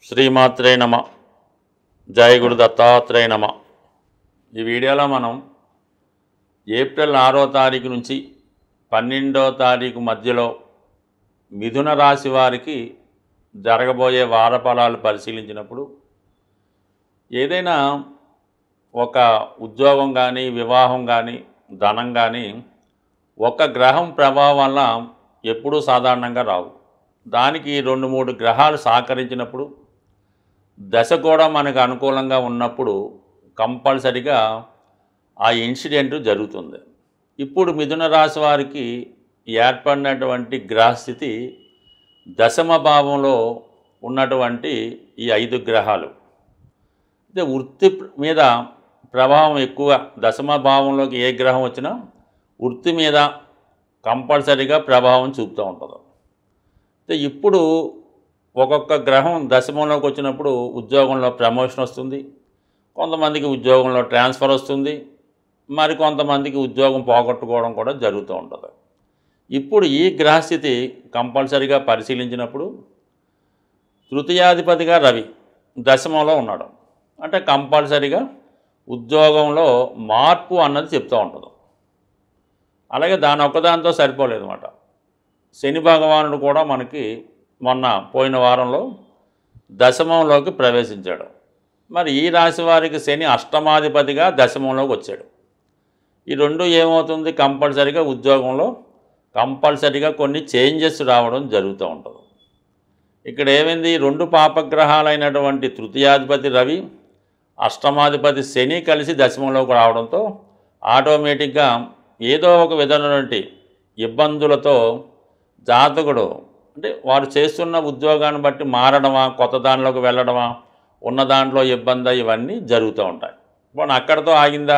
శ్రీమాత్రే నమ. జయ గురు దత్తాత్రేయ నమ. ఈ వీడియోలో మనం ఏప్రిల్ 6వ తారీఖు నుంచి 12వ తారీఖు మధ్యలో మిథున రాశి వారికి జరగబోయే వారఫలాలు పరిశీలించినప్పుడు ఏదైనా ఒక ఉద్యోగం కానీ వివాహం కానీ ధనం కానీ ఒక గ్రహం ప్రభావం వల్ల ఎప్పుడూ సాధారణంగా రావు. దానికి 2-3 గ్రహాలు సహకరించినప్పుడు దశ కూడా మనకు అనుకూలంగా ఉన్నప్పుడు కంపల్సరిగా ఆ ఇన్సిడెంట్ జరుగుతుంది. ఇప్పుడు మిథున రాశి వారికి ఏర్పడినటువంటి గ్రహస్థితి దశమ భావంలో ఉన్నటువంటి ఈ 5 గ్రహాలు అంటే వృత్తి మీద ప్రభావం ఎక్కువ. దశమ భావంలోకి ఏ గ్రహం వచ్చినా వృత్తి మీద కంపల్సరీగా ప్రభావం చూపుతూ ఉంటుంది. అయితే ఇప్పుడు ఒక్కొక్క గ్రహం దశమంలోకి వచ్చినప్పుడు ఉద్యోగంలో ప్రమోషన్ వస్తుంది, కొంతమందికి ఉద్యోగంలో ట్రాన్స్ఫర్ వస్తుంది, మరి కొంతమందికి ఉద్యోగం పోగొట్టుకోవడం కూడా జరుగుతూ ఉంటుంది. ఇప్పుడు ఈ గ్రహస్థితి కంపల్సరీగా పరిశీలించినప్పుడు తృతీయాధిపతిగా రవి దశమంలో ఉన్నాడు అంటే కంపల్సరీగా ఉద్యోగంలో మార్పు అన్నది చెప్తూ ఉంటుంది. అలాగే దాని ఒక్కదాంతో సరిపోలేదు అన్నమాట. శని భగవానుడు కూడా మనకి మొన్న పోయిన వారంలో దశమంలోకి ప్రవేశించాడు. మరి ఈ రాశి వారికి శని అష్టమాధిపతిగా దశమంలోకి వచ్చాడు. ఈ రెండు ఏమవుతుంది, కంపల్సరీగా ఉద్యోగంలో కంపల్సరీగా కొన్ని చేంజెస్ రావడం జరుగుతూ ఉంటుంది. ఇక్కడ ఏమైంది, 2 పాపగ్రహాలైనటువంటి తృతీయాధిపతి రవి అష్టమాధిపతి శని కలిసి దశమంలోకి రావడంతో ఆటోమేటిక్గా ఏదో ఒక విధమైనటువంటి ఇబ్బందులతో జాతకుడు అంటే వారు చేస్తున్న ఉద్యోగాన్ని బట్టి మారడమా, కొత్త దానిలోకి వెళ్ళడమా, ఉన్న దాంట్లో ఇబ్బంది, ఇవన్నీ జరుగుతూ ఉంటాయి. ఇప్పుడు అక్కడితో ఆగిందా?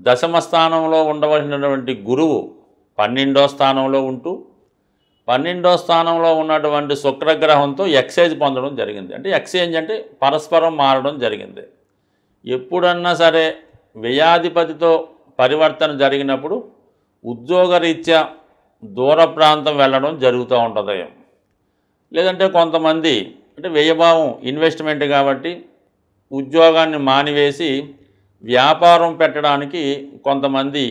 దశమ స్థానంలో ఉండవలసినటువంటి గురువు 12వ స్థానంలో ఉంటూ 12వ స్థానంలో ఉన్నటువంటి శుక్రగ్రహంతో ఎక్స్చేంజ్ పొందడం జరిగింది. అంటే ఎక్స్చేంజ్ అంటే పరస్పరం మారడం జరిగింది. ఎప్పుడన్నా సరే వ్యయాధిపతితో పరివర్తన జరిగినప్పుడు ఉద్యోగరీత్యా దూర ప్రాంతం వెళ్ళడం జరుగుతూ ఉంటుంది. లేదంటే కొంతమంది అంటే వ్యయభావం ఇన్వెస్ట్మెంట్ కాబట్టి ఉద్యోగాన్ని మానివేసి వ్యాపారం పెట్టడానికి కొంతమంది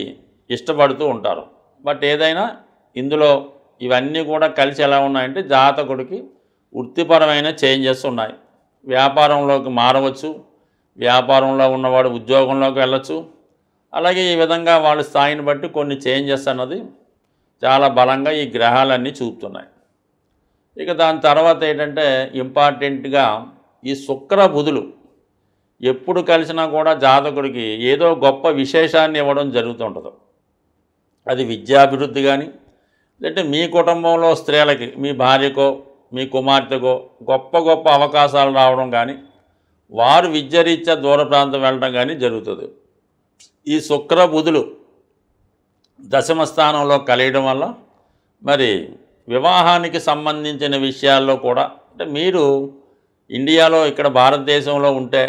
ఇష్టపడుతూ ఉంటారు. బట్ ఏదైనా ఇందులో ఇవన్నీ కూడా కలిసి ఎలా ఉన్నాయంటే జాతకుడికి వృత్తిపరమైన చేంజెస్ ఉన్నాయి. వ్యాపారంలోకి మారవచ్చు, వ్యాపారంలో ఉన్నవాడు ఉద్యోగంలోకి వెళ్ళచ్చు. అలాగే ఈ విధంగా వాళ్ళ స్థాయిని బట్టి కొన్ని చేంజెస్ అన్నది చాలా బలంగా ఈ గ్రహాలన్నీ చూపుతున్నాయి. ఇక దాని తర్వాత ఏంటంటే ఇంపార్టెంట్గా ఈ శుక్ర బుధులు ఎప్పుడు కలిసినా కూడా జాతకుడికి ఏదో గొప్ప విశేషాన్ని ఇవ్వడం జరుగుతుంటుంది. అది విద్యాభివృద్ధి కానీ, లేదంటే మీ కుటుంబంలో స్త్రీలకి మీ భార్యకో మీ కుమార్తెకో గొప్ప గొప్ప అవకాశాలు రావడం కానీ, వారు విద్యారీత్యా దూర ప్రాంతం వెళ్ళడం కానీ జరుగుతుంది. ఈ శుక్ర బుధులు దశమ స్థానంలో కలియడం వల్ల మరి వివాహానికి సంబంధించిన విషయాల్లో కూడా అంటే మీరు ఇండియాలో ఇక్కడ భారతదేశంలో ఉంటే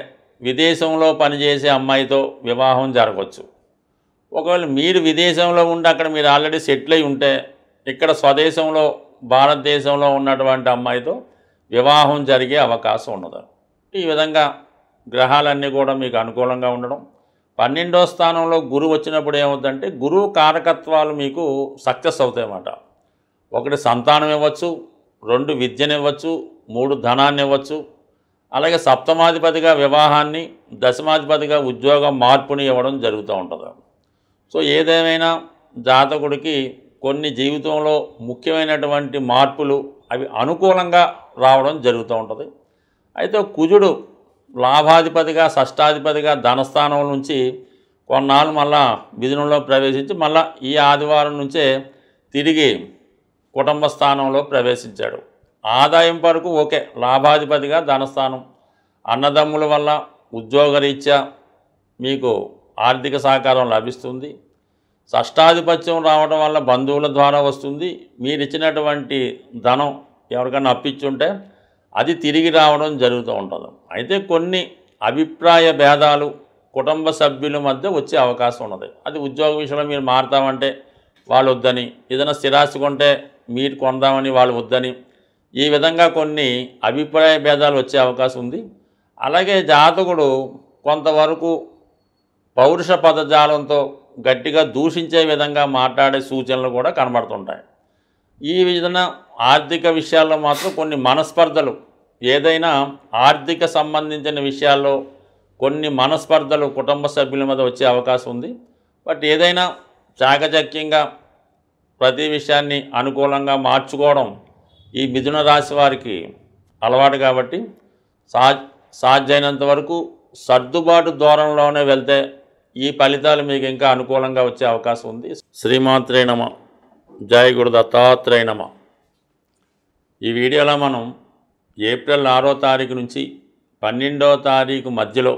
విదేశంలో పనిచేసే అమ్మాయితో వివాహం జరగవచ్చు. ఒకవేళ మీరు విదేశంలో ఉండి అక్కడ మీరు ఆల్రెడీ సెటిల్ అయి ఉంటే ఇక్కడ స్వదేశంలో భారతదేశంలో ఉన్నటువంటి అమ్మాయితో వివాహం జరిగే అవకాశం ఉన్నది. ఈ విధంగా గ్రహాలన్నీ కూడా మీకు అనుకూలంగా ఉండడం. 12వ స్థానంలో గురువు వచ్చినప్పుడు ఏమవుతుందంటే గురువు కారకత్వాలు మీకు సక్సెస్ అవుతాయి అన్నమాట. 1 సంతానం ఇవ్వచ్చు, 2 విద్యనివ్వచ్చు, 3 ధనాన్ని ఇవ్వచ్చు. అలాగే సప్తమాధిపతిగా వివాహాన్ని, దశమాధిపతిగా ఉద్యోగ మార్పుని ఇవ్వడం జరుగుతూ ఉంటుంది. సో ఏదేమైనా జాతకుడికి కొన్ని జీవితంలో ముఖ్యమైనటువంటి మార్పులు అవి అనుకూలంగా రావడం జరుగుతూ ఉంటుంది. అయితే కుజుడు లాభాధిపతిగా షష్టాధిపతిగా ధనస్థానం నుంచి కొన్నాళ్ళు మళ్ళా మిథునంలో ప్రవేశించి మళ్ళీ ఈ ఆదివారం నుంచే తిరిగి కుటుంబ స్థానంలో ప్రవేశించాడు. ఆదాయం వరకు ఓకే, లాభాధిపతిగా ధనస్థానం, అన్నదమ్ముల వల్ల ఉద్యోగరీత్యా మీకు ఆర్థిక సహకారం లభిస్తుంది. షష్టాధిపత్యం రావడం వల్ల బంధువుల ద్వారా వస్తుంది. మీరు ఇచ్చినటువంటి ధనం ఎవరికైనా అప్పిచ్చుంటే అది తిరిగి రావడం జరుగుతూ ఉంటుంది. అయితే కొన్ని అభిప్రాయ భేదాలు కుటుంబ సభ్యుల మధ్య వచ్చే అవకాశం ఉన్నది. అది ఉద్యోగ విషయంలో మీరు మారుతామంటే వాళ్ళు వద్దని, ఏదైనా స్థిరాస్తి కొంటే మీరు కొందామని వాళ్ళు వద్దని, ఈ విధంగా కొన్ని అభిప్రాయ భేదాలు వచ్చే అవకాశం ఉంది. అలాగే జాతకుడు కొంతవరకు పౌరుష పదజాలంతో గట్టిగా దూషించే విధంగా మాట్లాడే సూచనలు కూడా కనబడుతుంటాయి. ఈ విధంగా ఆర్థిక విషయాల్లో మాత్రం కొన్ని మనస్పర్ధలు, ఏదైనా ఆర్థిక సంబంధించిన విషయాల్లో కొన్ని మనస్పర్ధలు కుటుంబ సభ్యుల మీద వచ్చే అవకాశం ఉంది. బట్ ఏదైనా చాకచక్యంగా ప్రతి విషయాన్ని అనుకూలంగా మార్చుకోవడం ఈ మిథున రాశి వారికి అలవాటు కాబట్టి సాధ్యమైనంత వరకు సర్దుబాటు ధోరణిలోనే వెళ్తే ఈ ఫలితాలు మీకు ఇంకా అనుకూలంగా వచ్చే అవకాశం ఉంది. శ్రీమాత్రే నమః. జై గురు దత్తాత్రేయ నమః. ఈ వీడియోలో మనం ఏప్రిల్ 6వ తారీఖు నుంచి 12వ తారీఖు మధ్యలో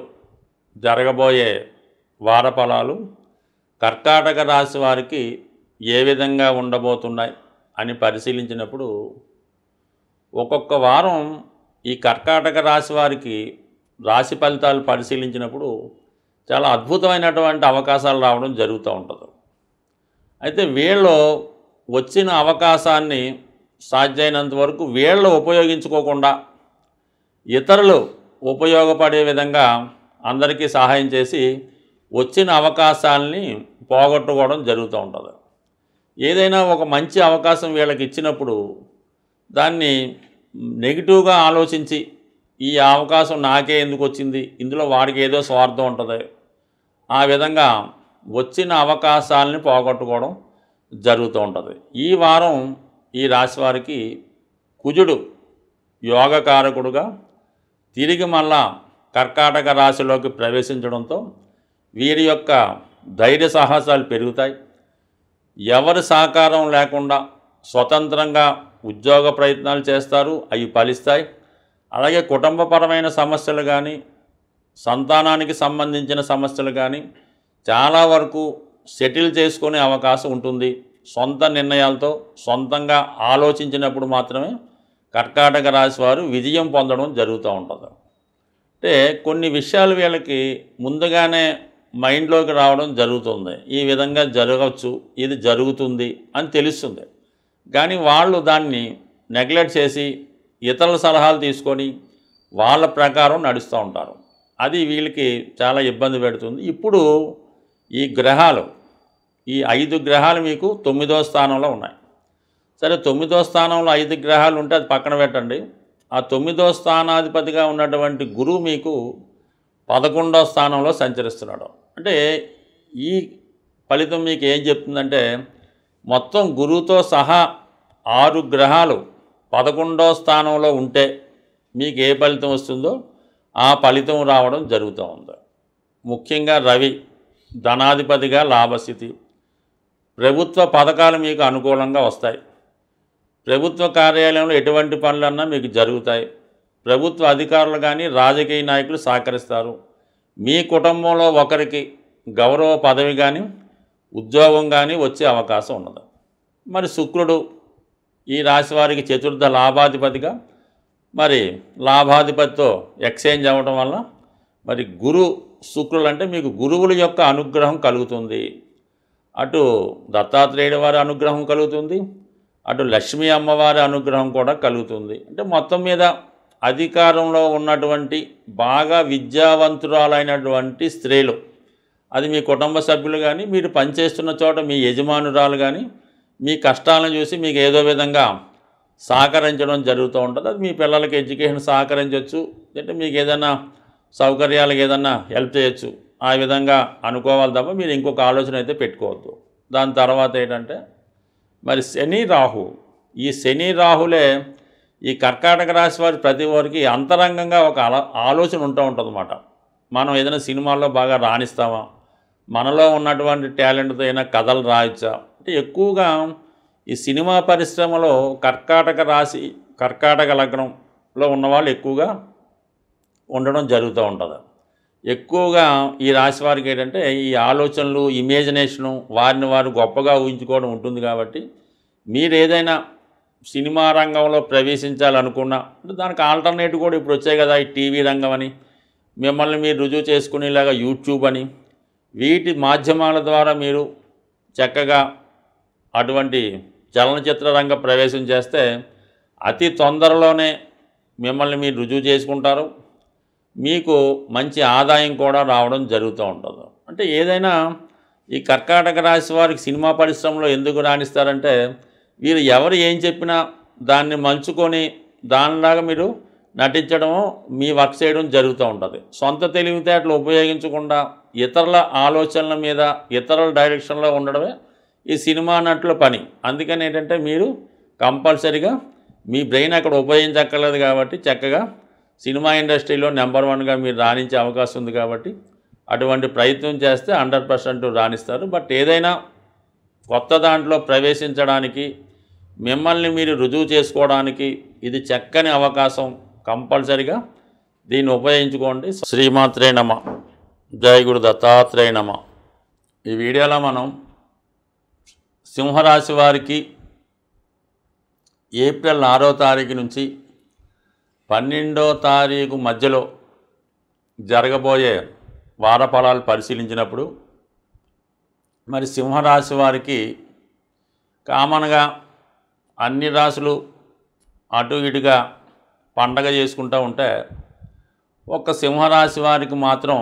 జరగబోయే వార ఫలాలు కర్కాటక రాశి వారికి ఏ విధంగా ఉండబోతున్నాయి అని పరిశీలించినప్పుడు, ఒక్కొక్క వారం ఈ కర్కాటక రాశి వారికి రాశి ఫలితాలు పరిశీలించినప్పుడు చాలా అద్భుతమైనటువంటి అవకాశాలు రావడం జరుగుతూ ఉంటుంది. అయితే వీళ్ళు వచ్చిన అవకాశాన్ని సాధ్యమైనంత వరకు వీళ్ళు ఉపయోగించుకోకుండా ఇతరులు ఉపయోగపడే విధంగా అందరికీ సహాయం చేసి వచ్చిన అవకాశాలని పోగొట్టుకోవడం జరుగుతూ ఉంటుంది. ఏదైనా ఒక మంచి అవకాశం వీళ్ళకి ఇచ్చినప్పుడు దాన్ని నెగిటివ్గా ఆలోచించి ఈ అవకాశం నాకే ఎందుకు వచ్చింది, ఇందులో వాడికి ఏదో స్వార్థం ఉంటుంది, ఆ విధంగా వచ్చిన అవకాశాలని పోగొట్టుకోవడం జరుగుతూ ఉంటుంది. ఈ వారం ఈ రాశి వారికి కుజుడు యోగకారకుడుగా తిరిగి మళ్ళా కర్కాటక రాశిలోకి ప్రవేశించడంతో వీరి యొక్క ధైర్య సాహసాలు పెరుగుతాయి. ఎవరి సహకారం లేకుండా స్వతంత్రంగా ఉద్యోగ ప్రయత్నాలు చేస్తారు, అవి ఫలిస్తాయి. అలాగే కుటుంబపరమైన సమస్యలు కానీ, సంతానానికి సంబంధించిన సమస్యలు కానీ చాలా వరకు సెటిల్ చేసుకునే అవకాశం ఉంటుంది. సొంత నిర్ణయాలతో సొంతంగా ఆలోచించినప్పుడు మాత్రమే కర్కాటక రాశి వారు విజయం పొందడం జరుగుతూ ఉంటుంది. అంటే కొన్ని విషయాలు వీళ్ళకి ముందుగానే మైండ్లోకి రావడం జరుగుతుంది. ఈ విధంగా జరగవచ్చు, ఇది జరుగుతుంది అని తెలుస్తుంది. కానీ వాళ్ళు దాన్ని నెగ్లెక్ట్ చేసి ఇతరుల సలహాలు తీసుకొని వాళ్ళ ప్రకారం నడుస్తూ ఉంటారు. అది వీళ్ళకి చాలా ఇబ్బంది పెడుతుంది. ఇప్పుడు ఈ గ్రహాలు, ఈ 5 గ్రహాలు మీకు 9వ స్థానంలో ఉన్నాయి. సరే, 9వ స్థానంలో 5 గ్రహాలు ఉంటే అది పక్కన పెట్టండి. ఆ 9వ స్థానాధిపతిగా ఉన్నటువంటి గురువు మీకు 11వ స్థానంలో సంచరిస్తున్నాడు. అంటే ఈ ఫలితం మీకు ఏం చెప్తుందంటే, మొత్తం గురువుతో సహా 6 గ్రహాలు 11వ స్థానంలో ఉంటే మీకు ఏ ఫలితం వస్తుందో ఆ ఫలితం రావడం జరుగుతూ ఉంది. ముఖ్యంగా రవి ధనాధిపతిగా లాభస్థితి. ప్రభుత్వ పథకాలు మీకు అనుకూలంగా వస్తాయి. ప్రభుత్వ కార్యాలయంలో ఎటువంటి పనులన్నా మీకు జరుగుతాయి. ప్రభుత్వ అధికారులు కానీ రాజకీయ నాయకులు సహకరిస్తారు. మీ కుటుంబంలో ఒకరికి గౌరవ పదవి కానీ ఉద్యోగం కానీ వచ్చే అవకాశం ఉన్నది. మరి శుక్రుడు ఈ రాశి వారికి 4వ లాభాధిపతిగా, మరి లాభాధిపతితో ఎక్స్చేంజ్ అవ్వడం వల్ల మరి శుక్రులు అంటే మీకు గురువుల యొక్క అనుగ్రహం కలుగుతుంది. అటు దత్తాత్రేయుడి వారి అనుగ్రహం కలుగుతుంది, అటు లక్ష్మీ అమ్మవారి అనుగ్రహం కూడా కలుగుతుంది. అంటే మొత్తం మీద అధికారంలో ఉన్నటువంటి బాగా విద్యావంతురాలైనటువంటి స్త్రీలు, అది మీ కుటుంబ సభ్యులు కానీ, మీరు పనిచేస్తున్న చోట మీ యజమానురాలు కానీ, మీ కష్టాలను చూసి మీకు ఏదో విధంగా సహకరించడం జరుగుతూ ఉంటుంది. అది మీ పిల్లలకి ఎడ్యుకేషన్ సహకరించవచ్చు, అంటే మీకు ఏదైనా సౌకర్యాలకు ఏదన్నా హెల్ప్ చేయొచ్చు. ఆ విధంగా అనుకోవాలి తప్ప మీరు ఇంకొక ఆలోచన అయితే పెట్టుకోవద్దు. దాని తర్వాత ఏంటంటే మరి శని రాహు, ఈ శని రాహులే ఈ కర్కాటక రాశి వారి ప్రతి వారికి అంతరంగంగా ఒక ఆలోచన ఉంటూ ఉంటుందన్నమాట. మనం ఏదైనా సినిమాల్లో బాగా రాణిస్తామా, మనలో ఉన్నటువంటి టాలెంట్తో ఏదైనా కథలు రాయొచ్చా అంటే ఎక్కువగా ఈ సినిమా పరిశ్రమలో కర్కాటక రాశి, కర్కాటక లగ్నంలో ఉన్నవాళ్ళు ఎక్కువగా ఉండడం జరుగుతూ ఉంటుంది. ఎక్కువగా ఈ రాశి వారికి ఏంటంటే ఈ ఆలోచనలు, ఇమేజినేషను, వారిని వారు గొప్పగా ఊహించుకోవడం ఉంటుంది. కాబట్టి మీరు ఏదైనా సినిమా రంగంలో ప్రవేశించాలనుకున్నా అంటే దానికి ఆల్టర్నేటివ్ కూడా ఇప్పుడు వచ్చాయి కదా, ఈ టీవీ రంగం అని, మిమ్మల్ని మీరు రుజువు చేసుకునేలాగా యూట్యూబ్ అని, వీటి మాధ్యమాల ద్వారా మీరు చక్కగా అటువంటి చలనచిత్ర రంగ ప్రవేశం చేస్తే అతి తొందరలోనే మిమ్మల్ని మీరు రుజువు చేసుకుంటారు. మీకు మంచి ఆదాయం కూడా రావడం జరుగుతూ ఉంటుంది. అంటే ఏదైనా ఈ కర్కాటక రాశి వారికి సినిమా పరిశ్రమలో ఎందుకు రాణిస్తారంటే, వీరు ఎవరు ఏం చెప్పినా దాన్ని మలుచుకొని దానిలాగా మీరు నటించడము, మీ వర్క్ చేయడం జరుగుతూ ఉంటుంది. సొంత తెలివితేటలు ఉపయోగించకుండా ఇతరుల ఆలోచనల మీద, ఇతరుల డైరెక్షన్లో ఉండడమే ఈ సినిమా నటుల పని. అందుకని ఏంటంటే మీరు కంపల్సరీగా మీ బ్రెయిన్ అక్కడ ఉపయోగించక్కర్లేదు కాబట్టి చక్కగా సినిమా ఇండస్ట్రీలో నెంబర్ 1గా మీరు రాణించే అవకాశం ఉంది కాబట్టి అటువంటి ప్రయత్నం చేస్తే 100% రాణిస్తారు. బట్ ఏదైనా కొత్త దాంట్లో ప్రవేశించడానికి, మిమ్మల్ని మీరు రుజువు చేసుకోవడానికి ఇది చక్కని అవకాశం. కంపల్సరిగా దీన్ని ఉపయోగించుకోండి. శ్రీమాత్రే నమ. జై గురు దత్తాత్రేయ నమ. ఈ వీడియోలో మనం సింహరాశి వారికి ఏప్రిల్ 6వ తారీఖు నుంచి 12వ తారీఖు మధ్యలో జరగబోయే వార ఫలాలు పరిశీలించినప్పుడు మరి సింహరాశి వారికి కామన్గా అన్ని రాశులు అటు ఇటుగా పండగ చేసుకుంటూ ఉంటే ఒక్క సింహరాశి వారికి మాత్రం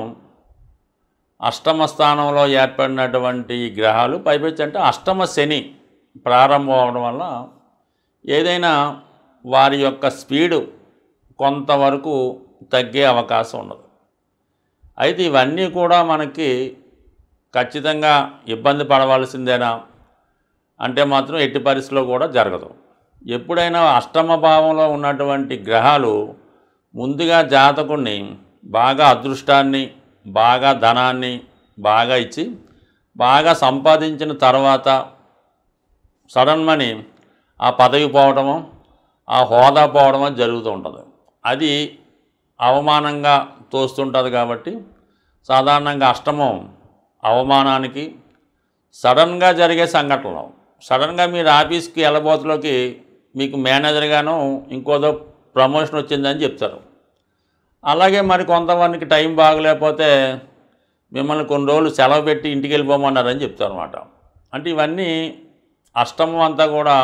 అష్టమ స్థానంలో ఏర్పడినటువంటి గ్రహాలు పైపెచ్చి అంటే అష్టమ శని ప్రారంభం అవడం వల్ల ఏదైనా వారి యొక్క స్పీడు కొంతవరకు తగ్గే అవకాశం ఉండదు. అయితే ఇవన్నీ కూడా మనకి ఖచ్చితంగా ఇబ్బంది పడవలసిందేనా అంటే మాత్రం ఎట్టి పరిస్థితిలో కూడా జరగదు. ఎప్పుడైనా అష్టమ భావంలో ఉన్నటువంటి గ్రహాలు ముందుగా జాతకుడిని బాగా అదృష్టాన్ని, బాగా ధనాన్ని బాగా ఇచ్చి బాగా సంపాదించిన తర్వాత సడన్ మనీ ఆ పదవి పోవడమో, ఆ హోదా పోవడమో జరుగుతూ ఉంటుంది. అది అవమానంగా తోస్తుంటుంది. కాబట్టి సాధారణంగా అష్టమం అవమానానికి, సడన్గా జరిగే సంఘటనలు, సడన్గా మీరు ఆఫీస్కి వెళ్ళబోతులోకి మీకు మేనేజర్గాను ఇంకోదో ప్రమోషన్ వచ్చిందని చెప్తారు. అలాగే మరి కొంతమందికి టైం బాగలేకపోతే మిమ్మల్ని కొన్ని రోజులు సెలవు పెట్టి ఇంటికి వెళ్ళిపోమన్నారని చెప్తారు అన్నమాట. అంటే ఇవన్నీ అష్టమం అంతా కూడా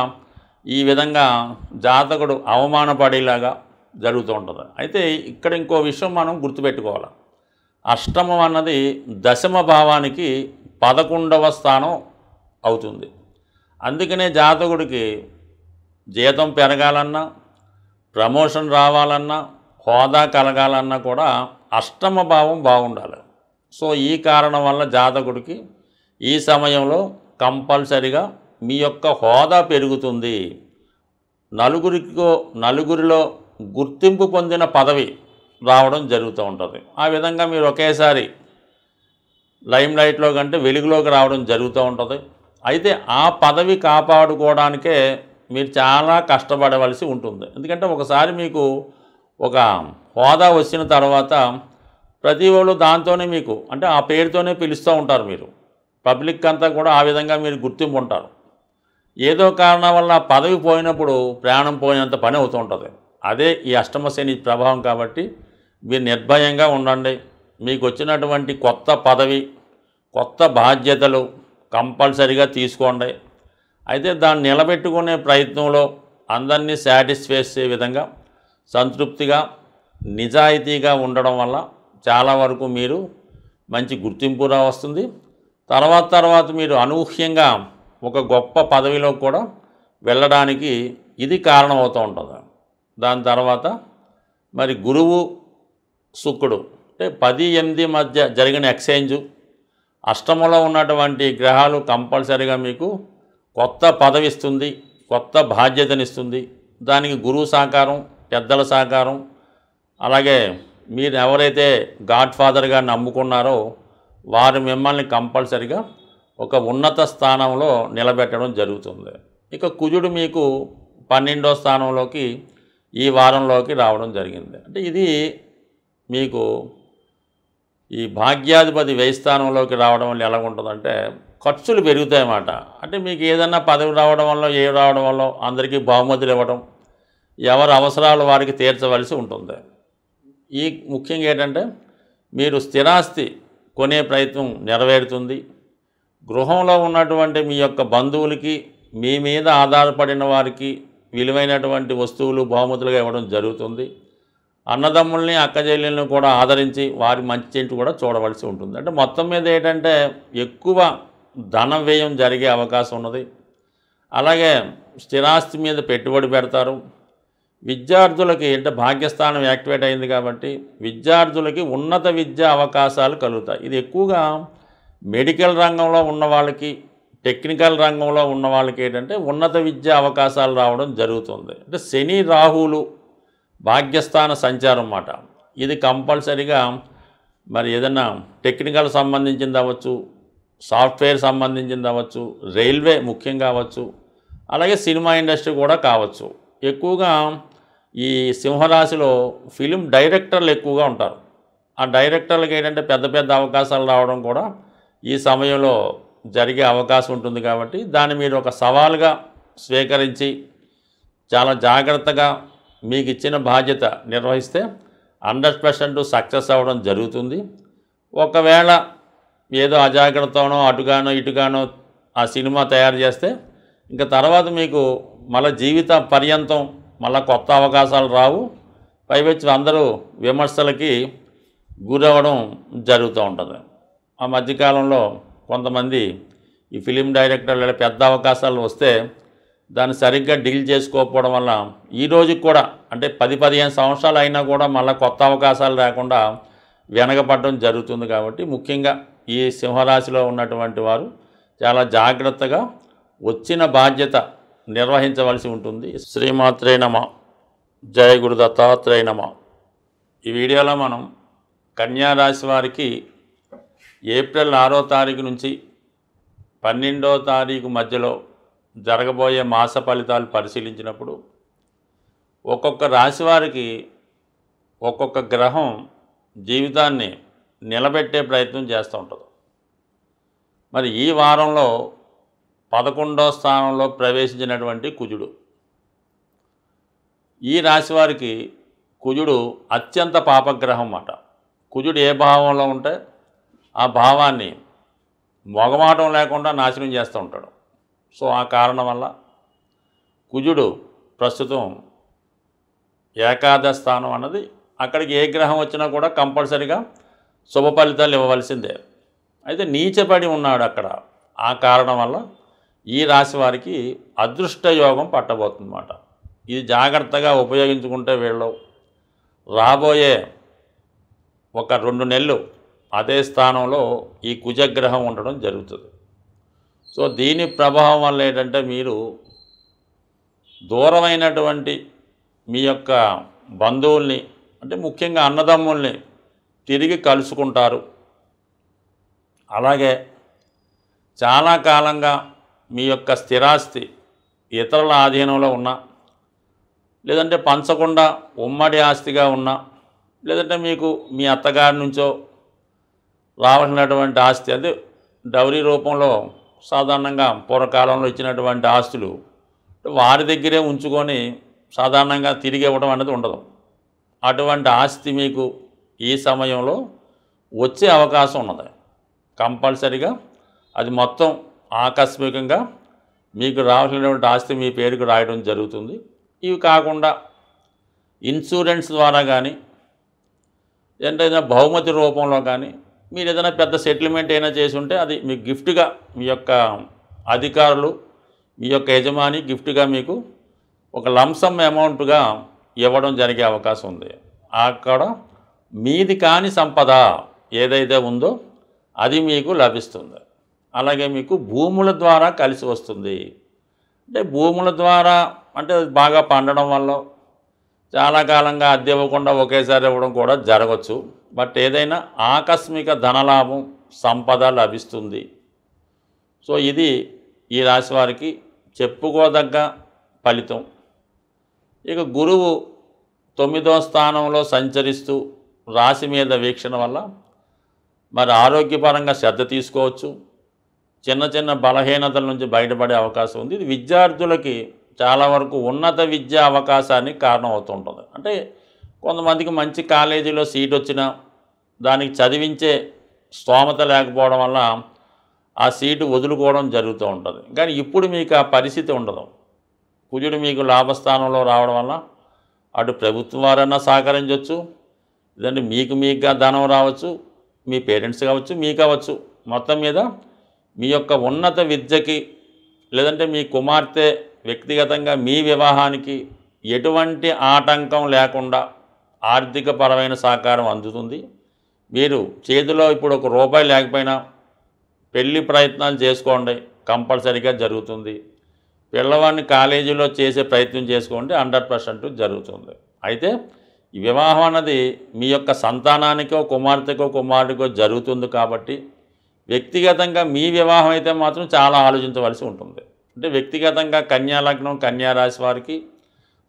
ఈ విధంగా జాతకుడు అవమానపడేలాగా జరుగుతూ ఉంటుంది. అయితే ఇక్కడ ఇంకో విషయం మనం గుర్తుపెట్టుకోవాలి. అష్టమం అన్నది దశమ భావానికి 11వ స్థానం అవుతుంది. అందుకనే జాతకుడికి జీతం పెరగాలన్నా, ప్రమోషన్ రావాలన్నా, హోదా కలగాలన్నా కూడా అష్టమ భావం బాగుండాలి. సో ఈ కారణం వల్ల జాతకుడికి ఈ సమయంలో కంపల్సరిగా మీ యొక్క హోదా పెరుగుతుంది. నలుగురిలో గుర్తింపు పొందిన పదవి రావడం జరుగుతూ ఉంటుంది. ఆ విధంగా మీరు ఒకేసారి లైమ్ లైట్లో కంటే వెలుగులోకి రావడం జరుగుతూ ఉంటుంది. అయితే ఆ పదవి కాపాడుకోవడానికే మీరు చాలా కష్టపడవలసి ఉంటుంది. ఎందుకంటే ఒకసారి మీకు ఒక హోదా వచ్చిన తర్వాత ప్రతి వాళ్ళు దాంతోనే మీకు అంటే ఆ పేరుతోనే పిలుస్తూ ఉంటారు. మీరు పబ్లిక్ అంతా కూడా ఆ విధంగా మీరు గుర్తింపు ఉంటారు. ఏదో కారణం వల్ల పదవి పోయినప్పుడు ప్రాణం పోయినంత పని అవుతూ ఉంటుంది. అదే ఈ అష్టమ శని ప్రభావం. కాబట్టి మీరు నిర్భయంగా ఉండండి. మీకు వచ్చినటువంటి కొత్త పదవి, కొత్త బాధ్యతలు కంపల్సరీగా తీసుకోండి. అయితే దాన్ని నిలబెట్టుకునే ప్రయత్నంలో అందరినీ సాటిస్ఫై చేసే విధంగా సంతృప్తిగా, నిజాయితీగా ఉండడం వల్ల చాలా వరకు మీరు మంచి గుర్తింపు వస్తుంది. తర్వాత మీరు అనూహ్యంగా ఒక గొప్ప పదవిలో కూడా వెళ్ళడానికి ఇది కారణమవుతూ ఉంటుంది. దాని తర్వాత మరి గురువు శుక్రుడు అంటే 10-8 మధ్య జరిగిన ఎక్స్చేంజు, అష్టమంలో ఉన్నటువంటి గ్రహాలు కంపల్సరీగా మీకు కొత్త పదవి ఇస్తుంది, కొత్త బాధ్యతనిస్తుంది. దానికి గురువు సహకారం, పెద్దల సహకారం, అలాగే మీరు ఎవరైతే గాడ్ ఫాదర్గా నమ్ముకున్నారో వారు మిమ్మల్ని కంపల్సరీగా ఒక ఉన్నత స్థానంలో నిలబెట్టడం జరుగుతుంది. ఇక కుజుడు మీకు 12వ స్థానంలోకి ఈ వారంలోకి రావడం జరిగింది. అంటే ఇది మీకు ఈ భాగ్యాధిపతి వ్యయ స్థానంలోకి రావడం వల్ల ఎలా ఉంటుందంటే ఖర్చులు పెరుగుతాయన్నమాట. అంటే మీకు ఏదన్నా పదవి రావడం వల్ల రావడం వల్ల అందరికీ బహుమతులు ఇవ్వడం, ఎవరి అవసరాలు వారికి తీర్చవలసి ఉంటుంది. ఈ ముఖ్యంగా ఏంటంటే మీరు స్థిరాస్తి కొనే ప్రయత్నం నెరవేరుతుంది. గృహంలో ఉన్నటువంటి మీ యొక్క బంధువులకి, మీ మీద ఆధారపడిన వారికి విలువైనటువంటి వస్తువులు బహుమతులుగా ఇవ్వడం జరుగుతుంది. అన్నదమ్ముల్ని అక్కచెల్లెళ్ళని కూడా ఆదరించి వారి మంచి చెడు కూడా చూడవలసి ఉంటుంది. అంటే మొత్తం మీద ఏంటంటే ఎక్కువ ధన వ్యయం జరిగే అవకాశం ఉన్నది. అలాగే స్థిరాస్తి మీద పెట్టుబడి పెడతారు. విద్యార్థులకి అంటే భాగ్యస్థానం యాక్టివేట్ అయింది కాబట్టి విద్యార్థులకి ఉన్నత విద్యా అవకాశాలు కలుగుతాయి. ఇది ఎక్కువగా మెడికల్ రంగంలో ఉన్న వాళ్ళకి, టెక్నికల్ రంగంలో ఉన్న వాళ్ళకి ఏంటంటే ఉన్నత విద్యా అవకాశాలు రావడం జరుగుతుంది. అంటే శని రాహువులు భాగ్యస్థాన సంచారం అన్నమాట. ఇది కంపల్సరీగా మరి ఏదైనా టెక్నికల్ సంబంధించింది అవ్వచ్చు, సాఫ్ట్వేర్ సంబంధించింది అవ్వచ్చు, రైల్వే ముఖ్యంగా అవ్వచ్చు, అలాగే సినిమా ఇండస్ట్రీ కూడా కావచ్చు. ఎక్కువగా ఈ సింహరాశిలో ఫిలిం డైరెక్టర్లు ఎక్కువగా ఉంటారు. ఆ డైరెక్టర్లకు ఏంటంటే పెద్ద పెద్ద అవకాశాలు రావడం కూడా ఈ సమయంలో జరిగే అవకాశం ఉంటుంది. కాబట్టి దాన్ని మీరు ఒక సవాల్గా స్వీకరించి చాలా జాగ్రత్తగా మీకు ఇచ్చిన బాధ్యత నిర్వహిస్తే 100% సక్సెస్ అవ్వడం జరుగుతుంది. ఒకవేళ ఏదో అజాగ్రత్తనో అటుగానో ఇటుగానో ఆ సినిమా తయారు చేస్తే ఇంకా తర్వాత మీకు మళ్ళీ జీవిత పర్యంతం మళ్ళీ కొత్త అవకాశాలు రావు. పైవచ్చి అందరూ విమర్శలకి గురవ్వడం జరుగుతూ ఉంటుంది. ఆ మధ్యకాలంలో కొంతమంది ఈ ఫిలిం డైరెక్టర్లు పెద్ద అవకాశాలు వస్తే దాన్ని సరిగ్గా డీల్ చేసుకోకపోవడం వల్ల ఈ రోజుకి కూడా అంటే 10-15 సంవత్సరాలు అయినా కూడా మళ్ళీ కొత్త అవకాశాలు రాకుండా వెనకపడడం జరుగుతుంది. కాబట్టి ముఖ్యంగా ఈ సింహరాశిలో ఉన్నటువంటి వారు చాలా జాగ్రత్తగా వచ్చిన బాధ్యత నిర్వహించవలసి ఉంటుంది. శ్రీమాత్రే నమః. జయ గురు దత్తాత్రేయ నమః. ఈ వీడియోలో మనం కన్యా రాశి వారికి ఏప్రిల్ 6వ తారీఖు నుంచి 12వ తారీఖు మధ్యలో జరగబోయే మాస ఫలితాలు పరిశీలించినప్పుడు ఒక్కొక్క రాశి వారికి ఒక్కొక్క గ్రహం జీవితాన్ని నిలబెట్టే ప్రయత్నం చేస్తూ ఉంటుంది. మరి ఈ వారంలో 11వ స్థానంలో ప్రవేశించినటువంటి కుజుడు, ఈ రాశి వారికి కుజుడు అత్యంత పాపగ్రహం అన్నమాట. కుజుడు ఏ భావంలో ఉంటే ఆ భావాన్ని మొగమాటం లేకుండా నాశనం చేస్తూ ఉంటాడు. సో ఆ కారణం వల్ల కుజుడు ప్రస్తుతం ఏకాదశ స్థానం అన్నది అక్కడికి ఏ గ్రహం వచ్చినా కూడా కంపల్సరీగా శుభ ఫలితాలు ఇవ్వవలసిందే. అయితే నీచపడి ఉన్నాడు అక్కడ. ఆ కారణం వల్ల ఈ రాశి వారికి అదృష్ట యోగం పట్టబోతుందన్నమాట. ఇది జాగ్రత్తగా ఉపయోగించుకుంటే వీళ్ళు రాబోయే ఒక 2 నెలలు అదే స్థానంలో ఈ కుజగ్రహం ఉండడం జరుగుతుంది. సో దీని ప్రభావం వల్ల ఏంటంటే మీరు దూరమైనటువంటి మీ యొక్క బంధువుల్ని అంటే ముఖ్యంగా అన్నదమ్ముల్ని తిరిగి కలుసుకుంటారు. అలాగే చాలా కాలంగా మీ యొక్క స్థిరాస్తి ఇతరుల ఆధీనంలో ఉన్నా, లేదంటే పంచకుండా ఉమ్మడి ఆస్తిగా ఉన్నా, లేదంటే మీకు మీ అత్తగారి నుంచో రావాల్సినటువంటి ఆస్తి అదే డౌరీ రూపంలో సాధారణంగా పూర్వకాలంలో ఇచ్చినటువంటి ఆస్తులు వారి దగ్గరే ఉంచుకొని సాధారణంగా తిరిగి ఇవ్వడం అనేది ఉండదు. అటువంటి ఆస్తి మీకు ఈ సమయంలో వచ్చే అవకాశం ఉన్నది. కంపల్సరిగా అది మొత్తం ఆకస్మికంగా మీకు రావాల్సినటువంటి ఆస్తి మీ పేరుకు రాయడం జరుగుతుంది. ఇవి కాకుండా ఇన్సూరెన్స్ ద్వారా కానీ ఏదైనా బహుమతి రూపంలో కానీ మీరు ఏదైనా పెద్ద సెటిల్మెంట్ అయినా చేసి ఉంటే అది మీకు గిఫ్ట్గా మీ యొక్క అధికారులు మీ యొక్క యజమాని గిఫ్ట్గా మీకు ఒక లంసమ్ అమౌంట్గా ఇవ్వడం జరిగే అవకాశం ఉంది. అక్కడ మీది కాని సంపద ఏదైతే ఉందో అది మీకు లభిస్తుంది. అలాగే మీకు భూముల ద్వారా కలిసి వస్తుంది. అంటే భూముల ద్వారా అంటే బాగా పండడం వల్ల చాలా కాలంగా అద్దె ఇవ్వకుండా ఒకేసారి ఇవ్వడం కూడా జరగవచ్చు. బట్ ఏదైనా ఆకస్మిక ధనలాభం సంపద లభిస్తుంది. సో ఇది ఈ రాశి వారికి చెప్పుకోదగ్గ ఫలితం. ఇక గురువు 9వ స్థానంలో సంచరిస్తూ రాశి మీద వీక్షణ వల్ల మరి ఆరోగ్యపరంగా శ్రద్ధ తీసుకోవచ్చు. చిన్న చిన్న బలహీనతల నుంచి బయటపడే అవకాశం ఉంది. ఇది విద్యార్థులకి చాలా వరకు ఉన్నత విద్యా అవకాశానికి కారణం అవుతుంటుంది. అంటే కొంతమందికి మంచి కాలేజీలో సీట్ వచ్చినా దానికి చదివించే స్తోమత లేకపోవడం వల్ల ఆ సీటు వదులుకోవడం జరుగుతూ ఉంటుంది. కానీ ఇప్పుడు మీకు ఆ పరిస్థితి ఉండదు. కుజుడు మీకు లాభస్థానంలో రావడం వల్ల అటు ప్రభుత్వం వారన్నా సహకరించవచ్చు, లేదంటే మీకుగా ధనం రావచ్చు, మీ పేరెంట్స్ కావచ్చు, మీకు కావచ్చు. మొత్తం మీద మీ యొక్క ఉన్నత విద్యకి లేదంటే మీ కుమార్తె వ్యక్తిగతంగా మీ వివాహానికి ఎటువంటి ఆటంకం లేకుండా ఆర్థికపరమైన సహకారం అందుతుంది. మీరు చేతిలో ఇప్పుడు ₹1 లేకపోయినా పెళ్లి ప్రయత్నాలు చేసుకోండి, కంపల్సరీగా జరుగుతుంది. పిల్లవాడిని కాలేజీలో చేసే ప్రయత్నం చేసుకోండి, 100% జరుగుతుంది. అయితే ఈ వివాహం అన్నది మీ యొక్క సంతానానికో కుమార్తెకో కుమారుడికో జరుగుతుంది కాబట్టి వ్యక్తిగతంగా మీ వివాహం అయితే మాత్రం చాలా ఆలోచించవలసి ఉంటుంది. అంటే వ్యక్తిగతంగా కన్యా లగ్నం కన్యా రాశి వారికి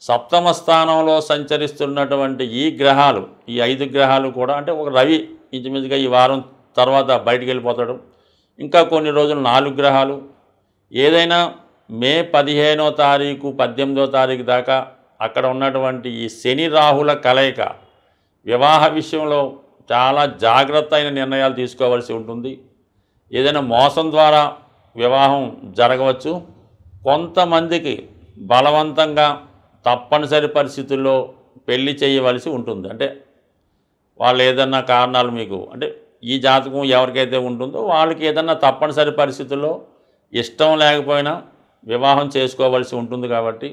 సప్తమ స్థానంలో సంచరిస్తున్నటువంటి ఈ గ్రహాలు, ఈ 5 గ్రహాలు కూడా, అంటే ఒక రవి ఇంచుమించుగా ఈ వారం తర్వాత బయటికి వెళ్ళిపోతాడు. ఇంకా కొన్ని రోజులు 4 గ్రహాలు, ఏదైనా మే 15వ తారీఖు 18వ తారీఖు దాకా అక్కడ ఉన్నటువంటి ఈ శని రాహుల కలయిక వివాహ విషయంలో చాలా జాగ్రత్త అయిన నిర్ణయాలు తీసుకోవాల్సి ఉంటుంది. ఏదైనా మోసం ద్వారా వివాహం జరగవచ్చు. కొంతమందికి బలవంతంగా తప్పనిసరి పరిస్థితుల్లో పెళ్లి చేయవలసి ఉంటుంది. అంటే వాళ్ళు ఏదన్నా కారణాలు మీకు, అంటే ఈ జాతకం ఎవరికైతే ఉంటుందో వాళ్ళకి ఏదన్నా తప్పనిసరి పరిస్థితుల్లో ఇష్టం లేకపోయినా వివాహం చేసుకోవాల్సి ఉంటుంది. కాబట్టి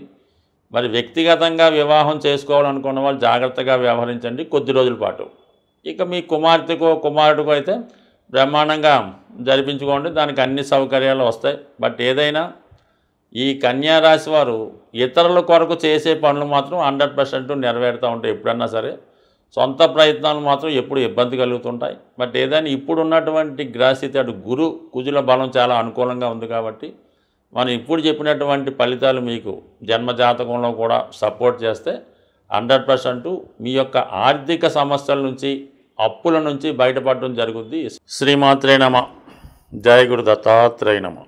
మరి వ్యక్తిగతంగా వివాహం చేసుకోవాలనుకున్న వాళ్ళు జాగ్రత్తగా వ్యవహరించండి కొద్ది రోజుల పాటు. ఇక మీ కుమార్తెకో కుమారుడికో అయితే బ్రహ్మాండంగా జరిపించుకోండి, దానికి అన్ని సౌకర్యాలు వస్తాయి. బట్ ఏదైనా ఈ కన్యా రాశి వారు ఇతరుల కొరకు చేసే పనులు మాత్రం 100% నెరవేరుతూ ఉంటాయి. ఎప్పుడన్నా సరే సొంత ప్రయత్నాలు మాత్రం ఎప్పుడు ఇబ్బంది కలుగుతుంటాయి. బట్ ఏదైనా ఇప్పుడు ఉన్నటువంటి గ్రహస్థితి అటు గురు కుజుల బలం చాలా అనుకూలంగా ఉంది కాబట్టి మనం ఇప్పుడు చెప్పినటువంటి ఫలితాలు మీకు జన్మజాతకంలో కూడా సపోర్ట్ చేస్తే 100% మీ యొక్క ఆర్థిక సమస్యల నుంచి అప్పుల నుంచి బయటపడడం జరుగుద్ది. శ్రీమాత్రే నమః. జయ గురు దత్తాత్రేయ నమః.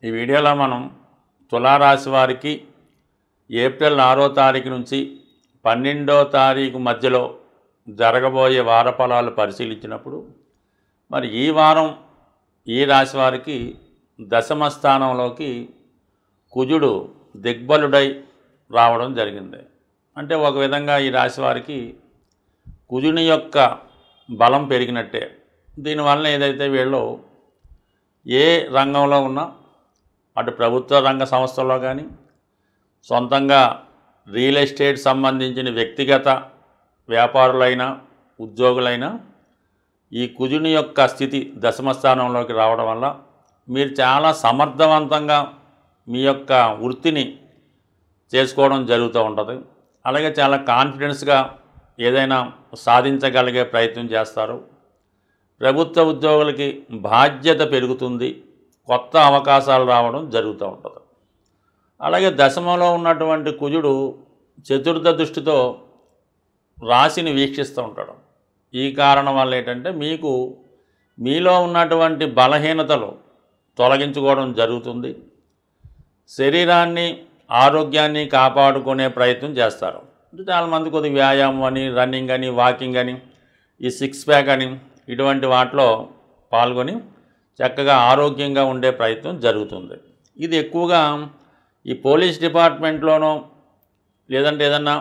ఈ వీడియోలో మనం తులారాశి వారికి ఏప్రిల్ 6వ తారీఖు నుంచి 12వ తారీఖు మధ్యలో జరగబోయే వార ఫలాలు పరిశీలించినప్పుడు మరి ఈ వారం ఈ రాశి వారికి దశమ స్థానంలోకి కుజుడు దిగ్బలుడై రావడం జరిగింది. అంటే ఒక విధంగా ఈ రాశి వారికి కుజుని యొక్క బలం పెరిగినట్టే. దీనివల్ల ఏదైతే వీళ్ళు ఏ రంగంలో ఉన్నా, అటు ప్రభుత్వ రంగ సంస్థల్లో కానీ సొంతంగా రియల్ ఎస్టేట్ సంబంధించిన వ్యక్తిగత వ్యాపారులైనా ఉద్యోగులైనా ఈ కుజుని యొక్క స్థితి దశమ స్థానంలోకి రావడం వల్ల మీరు చాలా సమర్థవంతంగా మీ యొక్క వృత్తిని చేసుకోవడం జరుగుతూ ఉంటుంది. అలాగే చాలా కాన్ఫిడెన్స్గా ఏదైనా సాధించగలిగే ప్రయత్నం చేస్తారు. ప్రభుత్వ ఉద్యోగులకి బాధ్యత పెరుగుతుంది, కొత్త అవకాశాలు రావడం జరుగుతూ ఉంటుంది. అలాగే దశమంలో ఉన్నటువంటి కుజుడు చతుర్థ దృష్టితో రాశిని వీక్షిస్తూ ఉంటాడు. ఈ కారణం వల్ల ఏంటంటే మీకు మీలో ఉన్నటువంటి బలహీనతలు తొలగించుకోవడం జరుగుతుంది. శరీరాన్ని ఆరోగ్యాన్ని కాపాడుకునే ప్రయత్నం చేస్తారు. చాలామంది కొద్దిగా వ్యాయామం అని, రన్నింగ్ అని, వాకింగ్ అని, ఈ 6 ప్యాక్ అని ఇటువంటి వాటిలో పాల్గొని చక్కగా ఆరోగ్యంగా ఉండే ప్రయత్నం జరుగుతుంది. ఇది ఎక్కువగా ఈ పోలీస్ డిపార్ట్మెంట్లోనో లేదంటే ఏదన్నా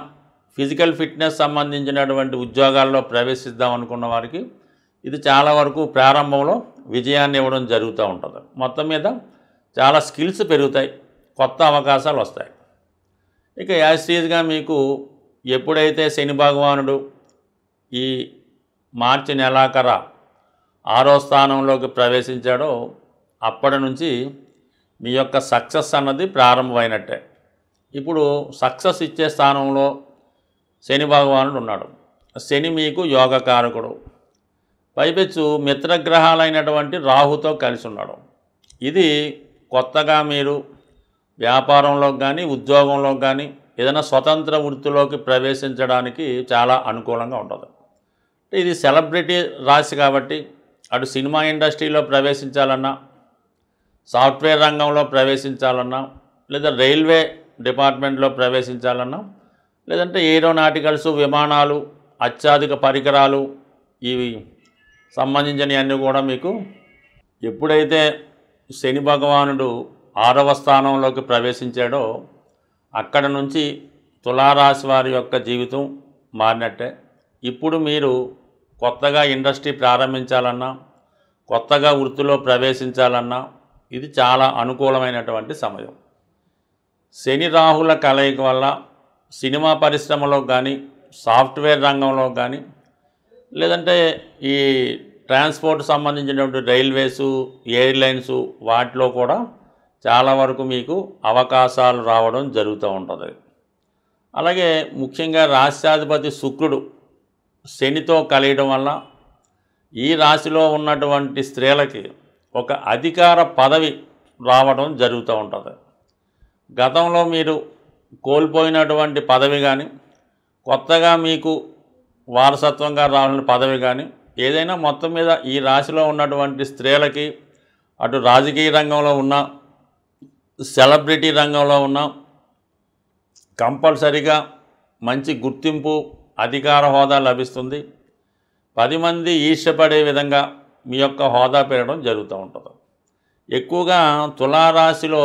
ఫిజికల్ ఫిట్నెస్ సంబంధించినటువంటి ఉద్యోగాల్లో ప్రవేశిద్దాం అనుకున్న వారికి ఇది చాలా వరకు ప్రారంభంలో విజయాన్ని ఇవ్వడం జరుగుతూ ఉంటుంది. మొత్తం మీద చాలా స్కిల్స్ పెరుగుతాయి, కొత్త అవకాశాలు వస్తాయి. ఇక యాస్టీజ్గా మీకు ఎప్పుడైతే శని భగవానుడు ఈ మార్చి నెలాఖర 6వ స్థానంలోకి ప్రవేశించాడో అప్పటి నుంచి మీ యొక్క సక్సెస్ అన్నది ప్రారంభమైనట్టే. ఇప్పుడు సక్సెస్ ఇచ్చే స్థానంలో శని భగవానుడు ఉన్నాడు. శని మీకు యోగకారకుడు, పైపెచ్చు మిత్రగ్రహాలైనటువంటి రాహుతో కలిసి ఉన్నాడు. ఇది కొత్తగా మీరు వ్యాపారంలో కానీ ఉద్యోగంలో కానీ ఏదైనా స్వతంత్ర వృత్తిలోకి ప్రవేశించడానికి చాలా అనుకూలంగా ఉంటుంది. ఇది సెలబ్రిటీ రాశి కాబట్టి అటు సినిమా ఇండస్ట్రీలో ప్రవేశించాలన్నా, సాఫ్ట్వేర్ రంగంలో ప్రవేశించాలన్నా, లేదా రైల్వే డిపార్ట్మెంట్లో ప్రవేశించాలన్నా, లేదంటే ఏరోనాటికల్స్ విమానాలు అత్యాధునిక పరికరాలు ఇవి సంబంధించినవన్నీ కూడా మీకు ఎప్పుడైతే శని భగవానుడు 6వ స్థానంలోకి ప్రవేశించాడో అక్కడ నుంచి తులారాశి వారి యొక్క జీవితం మారినట్టే. ఇప్పుడు మీరు కొత్తగా ఇండస్ట్రీ ప్రారంభించాలన్నా, కొత్తగా వృత్తిలో ప్రవేశించాలన్నా ఇది చాలా అనుకూలమైనటువంటి సమయం. శని రాహుల కలయిక వల్ల సినిమా పరిశ్రమలో కానీ, సాఫ్ట్వేర్ రంగంలో కానీ, లేదంటే ఈ ట్రాన్స్పోర్ట్ సంబంధించినటువంటి రైల్వేసు, ఎయిర్లైన్సు వాటిలో కూడా చాలా వరకు మీకు అవకాశాలు రావడం జరుగుతూ ఉంటుంది. అలాగే ముఖ్యంగా రాశ్యాధిపతి శుక్రుడు శనితో కలియడం వల్ల ఈ రాశిలో ఉన్నటువంటి స్త్రీలకి ఒక అధికార పదవి రావడం జరుగుతూ ఉంటుంది. గతంలో మీరు కోల్పోయినటువంటి పదవి కానీ, కొత్తగా మీకు వారసత్వంగా రావాలని పదవి కానీ, ఏదైనా మొత్తం మీద ఈ రాశిలో ఉన్నటువంటి స్త్రీలకి అటు రాజకీయ రంగంలో ఉన్న, సెలబ్రిటీ రంగంలో ఉన్న కంపల్సరిగా మంచి గుర్తింపు, అధికార హోదా లభిస్తుంది. 10 మంది ఈర్ష్యపడే విధంగా మీ యొక్క హోదా పెరగడం జరుగుతూ ఉంటుంది. ఎక్కువగా తులారాశిలో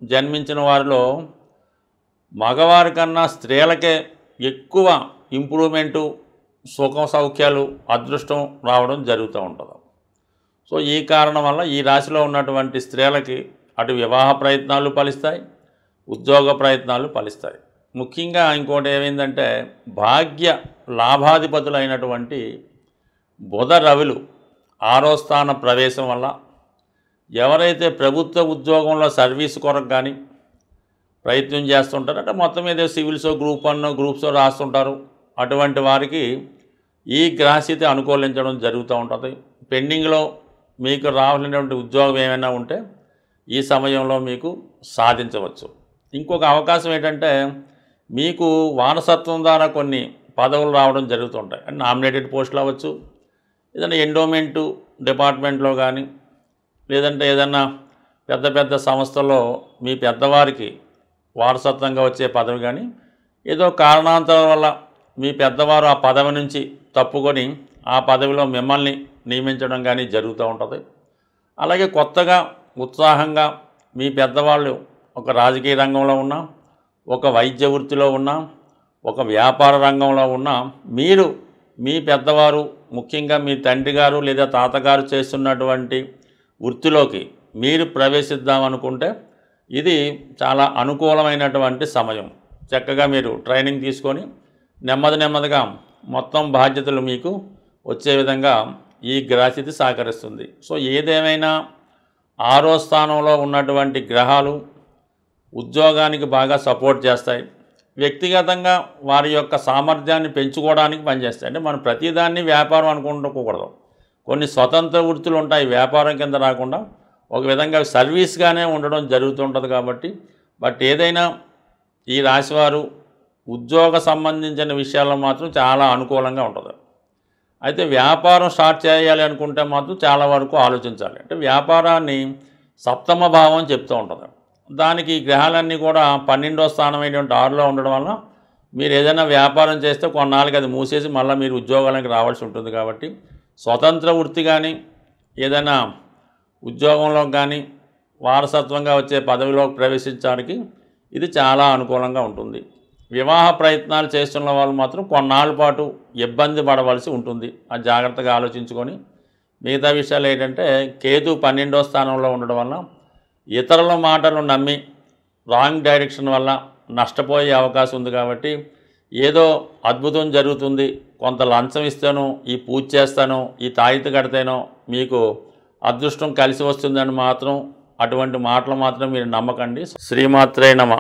జన్మించిన వారిలో మగవారి కన్నా స్త్రీలకే ఎక్కువ ఇంప్రూవ్మెంటు, సుఖ సౌఖ్యాలు, అదృష్టం రావడం జరుగుతూ ఉంటుంది. సో ఈ కారణం వల్ల ఈ రాశిలో ఉన్నటువంటి స్త్రీలకి అటు వివాహ ప్రయత్నాలు ఫలిస్తాయి, ఉద్యోగ ప్రయత్నాలు ఫలిస్తాయి. ముఖ్యంగా ఇంకోటి ఏమైందంటే భాగ్య లాభాధిపతులైనటువంటి బుధ రవిలు 6వ స్థాన ప్రవేశం వల్ల ఎవరైతే ప్రభుత్వ ఉద్యోగంలో సర్వీస్ కొరకు కానీ ప్రయత్నం చేస్తుంటారో, అంటే మొత్తం మీద సివిల్సో, గ్రూప్ 1 గ్రూప్సో రాస్తుంటారు, అటువంటి వారికి ఈ గ్రహస్థితి అనుకూలించడం జరుగుతూ ఉంటుంది. పెండింగ్లో మీకు రావాల్సినటువంటి ఉద్యోగం ఏమైనా ఉంటే ఈ సమయంలో మీకు సాధించవచ్చు. ఇంకొక అవకాశం ఏంటంటే మీకు వారసత్వం ద్వారా కొన్ని పదవులు రావడం జరుగుతుంటాయి. అంటే నామినేటెడ్ పోస్టులు అవ్వచ్చు, ఏదైనా ఎండోమెంటు డిపార్ట్మెంట్లో కానీ, లేదంటే ఏదైనా పెద్ద పెద్ద సంస్థల్లో మీ పెద్దవారికి వారసత్వంగా వచ్చే పదవి కానీ, ఏదో కారణాంతరం వల్ల మీ పెద్దవారు ఆ పదవి నుంచి తప్పుకొని ఆ పదవిలో మిమ్మల్ని నియమించడం కానీ జరుగుతూ ఉంటుంది. అలాగే కొత్తగా ఉత్సాహంగా మీ పెద్దవాళ్ళు ఒక రాజకీయ రంగంలో ఉన్నా, ఒక వైద్య వృత్తిలో ఉన్నా, ఒక వ్యాపార రంగంలో ఉన్నా, మీరు మీ పెద్దవారు ముఖ్యంగా మీ తండ్రి గారు లేదా తాతగారు చేస్తున్నటువంటి వృత్తిలోకి మీరు ప్రవేశిద్దామనుకుంటే ఇది చాలా అనుకూలమైనటువంటి సమయం. చక్కగా మీరు ట్రైనింగ్ తీసుకొని నెమ్మదిగా మొత్తం బాధ్యతలు మీకు వచ్చే విధంగా ఈ గ్రహస్థితి సహకరిస్తుంది. సో ఏదేమైనా 6వ స్థానంలో ఉన్నటువంటి గ్రహాలు ఉద్యోగానికి బాగా సపోర్ట్ చేస్తాయి. వ్యక్తిగతంగా వారి యొక్క సామర్థ్యాన్ని పెంచుకోవడానికి పనిచేస్తాయి. అంటే మనం ప్రతిదాన్ని వ్యాపారం అనుకుంటూకూడదు. కొన్ని స్వతంత్ర వృత్తులు ఉంటాయి, వ్యాపారం కింద రాకుండా ఒక విధంగా సర్వీస్గానే ఉండడం జరుగుతుంటుంది. కాబట్టి ఏదైనా ఈ రాశివారు ఉద్యోగ సంబంధించిన విషయాల్లో మాత్రం చాలా అనుకూలంగా ఉంటుంది. అయితే వ్యాపారం స్టార్ట్ చేయాలి అనుకుంటే మాత్రం చాలా వరకు ఆలోచించాలి. అంటే వ్యాపారాన్ని సప్తమ భావం చెప్తూ ఉంటుంది. దానికి గ్రహాలన్నీ కూడా 12వ స్థానమైనటువంటి 6లో ఉండడం వల్ల మీరు ఏదైనా వ్యాపారం చేస్తే కొన్నాళ్ళకి అది మూసేసి మళ్ళీ మీరు ఉద్యోగాలకు రావాల్సి ఉంటుంది. కాబట్టి స్వతంత్ర వృత్తి కానీ, ఏదైనా ఉద్యోగంలో కానీ వారసత్వంగా వచ్చే పదవిలోకి ప్రవేశించడానికి ఇది చాలా అనుకూలంగా ఉంటుంది. వివాహ ప్రయత్నాలు చేస్తున్న వాళ్ళు మాత్రం కొన్నాళ్ళ పాటు ఇబ్బంది పడవలసి ఉంటుంది. అది జాగ్రత్తగా ఆలోచించుకొని మిగతా విషయాలు ఏంటంటే కేతు 12వ స్థానంలో ఉండడం వల్ల ఇతరుల మాటలు నమ్మి రాంగ్ డైరెక్షన్ వల్ల నష్టపోయే అవకాశం ఉంది. కాబట్టి ఏదో అద్భుతం జరుగుతుంది, కొంత లంచం ఇస్తాను, ఈ పూజ చేస్తాను, ఈ తాయితీ కడితేనో మీకు అదృష్టం కలిసి వస్తుందని మాత్రం అటువంటి మాటలు మాత్రం మీరు నమ్మకండి. శ్రీమాత్రే నమ.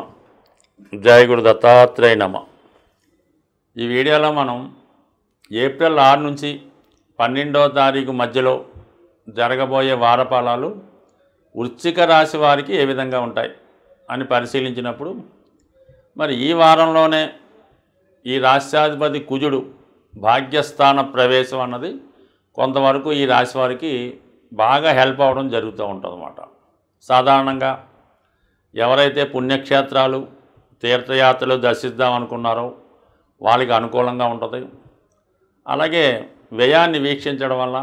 జయ గురు దత్తాత్రేయ నమ. ఈ వీడియోలో మనం ఏప్రిల్ 6 నుంచి 12వ తారీఖు మధ్యలో జరగబోయే వారఫలాలు వృశ్చిక రాశి వారికి ఏ విధంగా ఉంటాయి అని పరిశీలించినప్పుడు, మరి ఈ వారంలోనే ఈ రాశ్యాధిపతి కుజుడు భాగ్యస్థాన ప్రవేశం అన్నది కొంతవరకు ఈ రాశి వారికి బాగా హెల్ప్ అవ్వడం జరుగుతూ ఉంటుందన్నమాట. సాధారణంగా ఎవరైతే పుణ్యక్షేత్రాలు, తీర్థయాత్రలు దర్శిద్దామనుకున్నారో వాళ్ళకి అనుకూలంగా ఉంటుంది. అలాగే వ్యయాన్ని వీక్షించడం వల్ల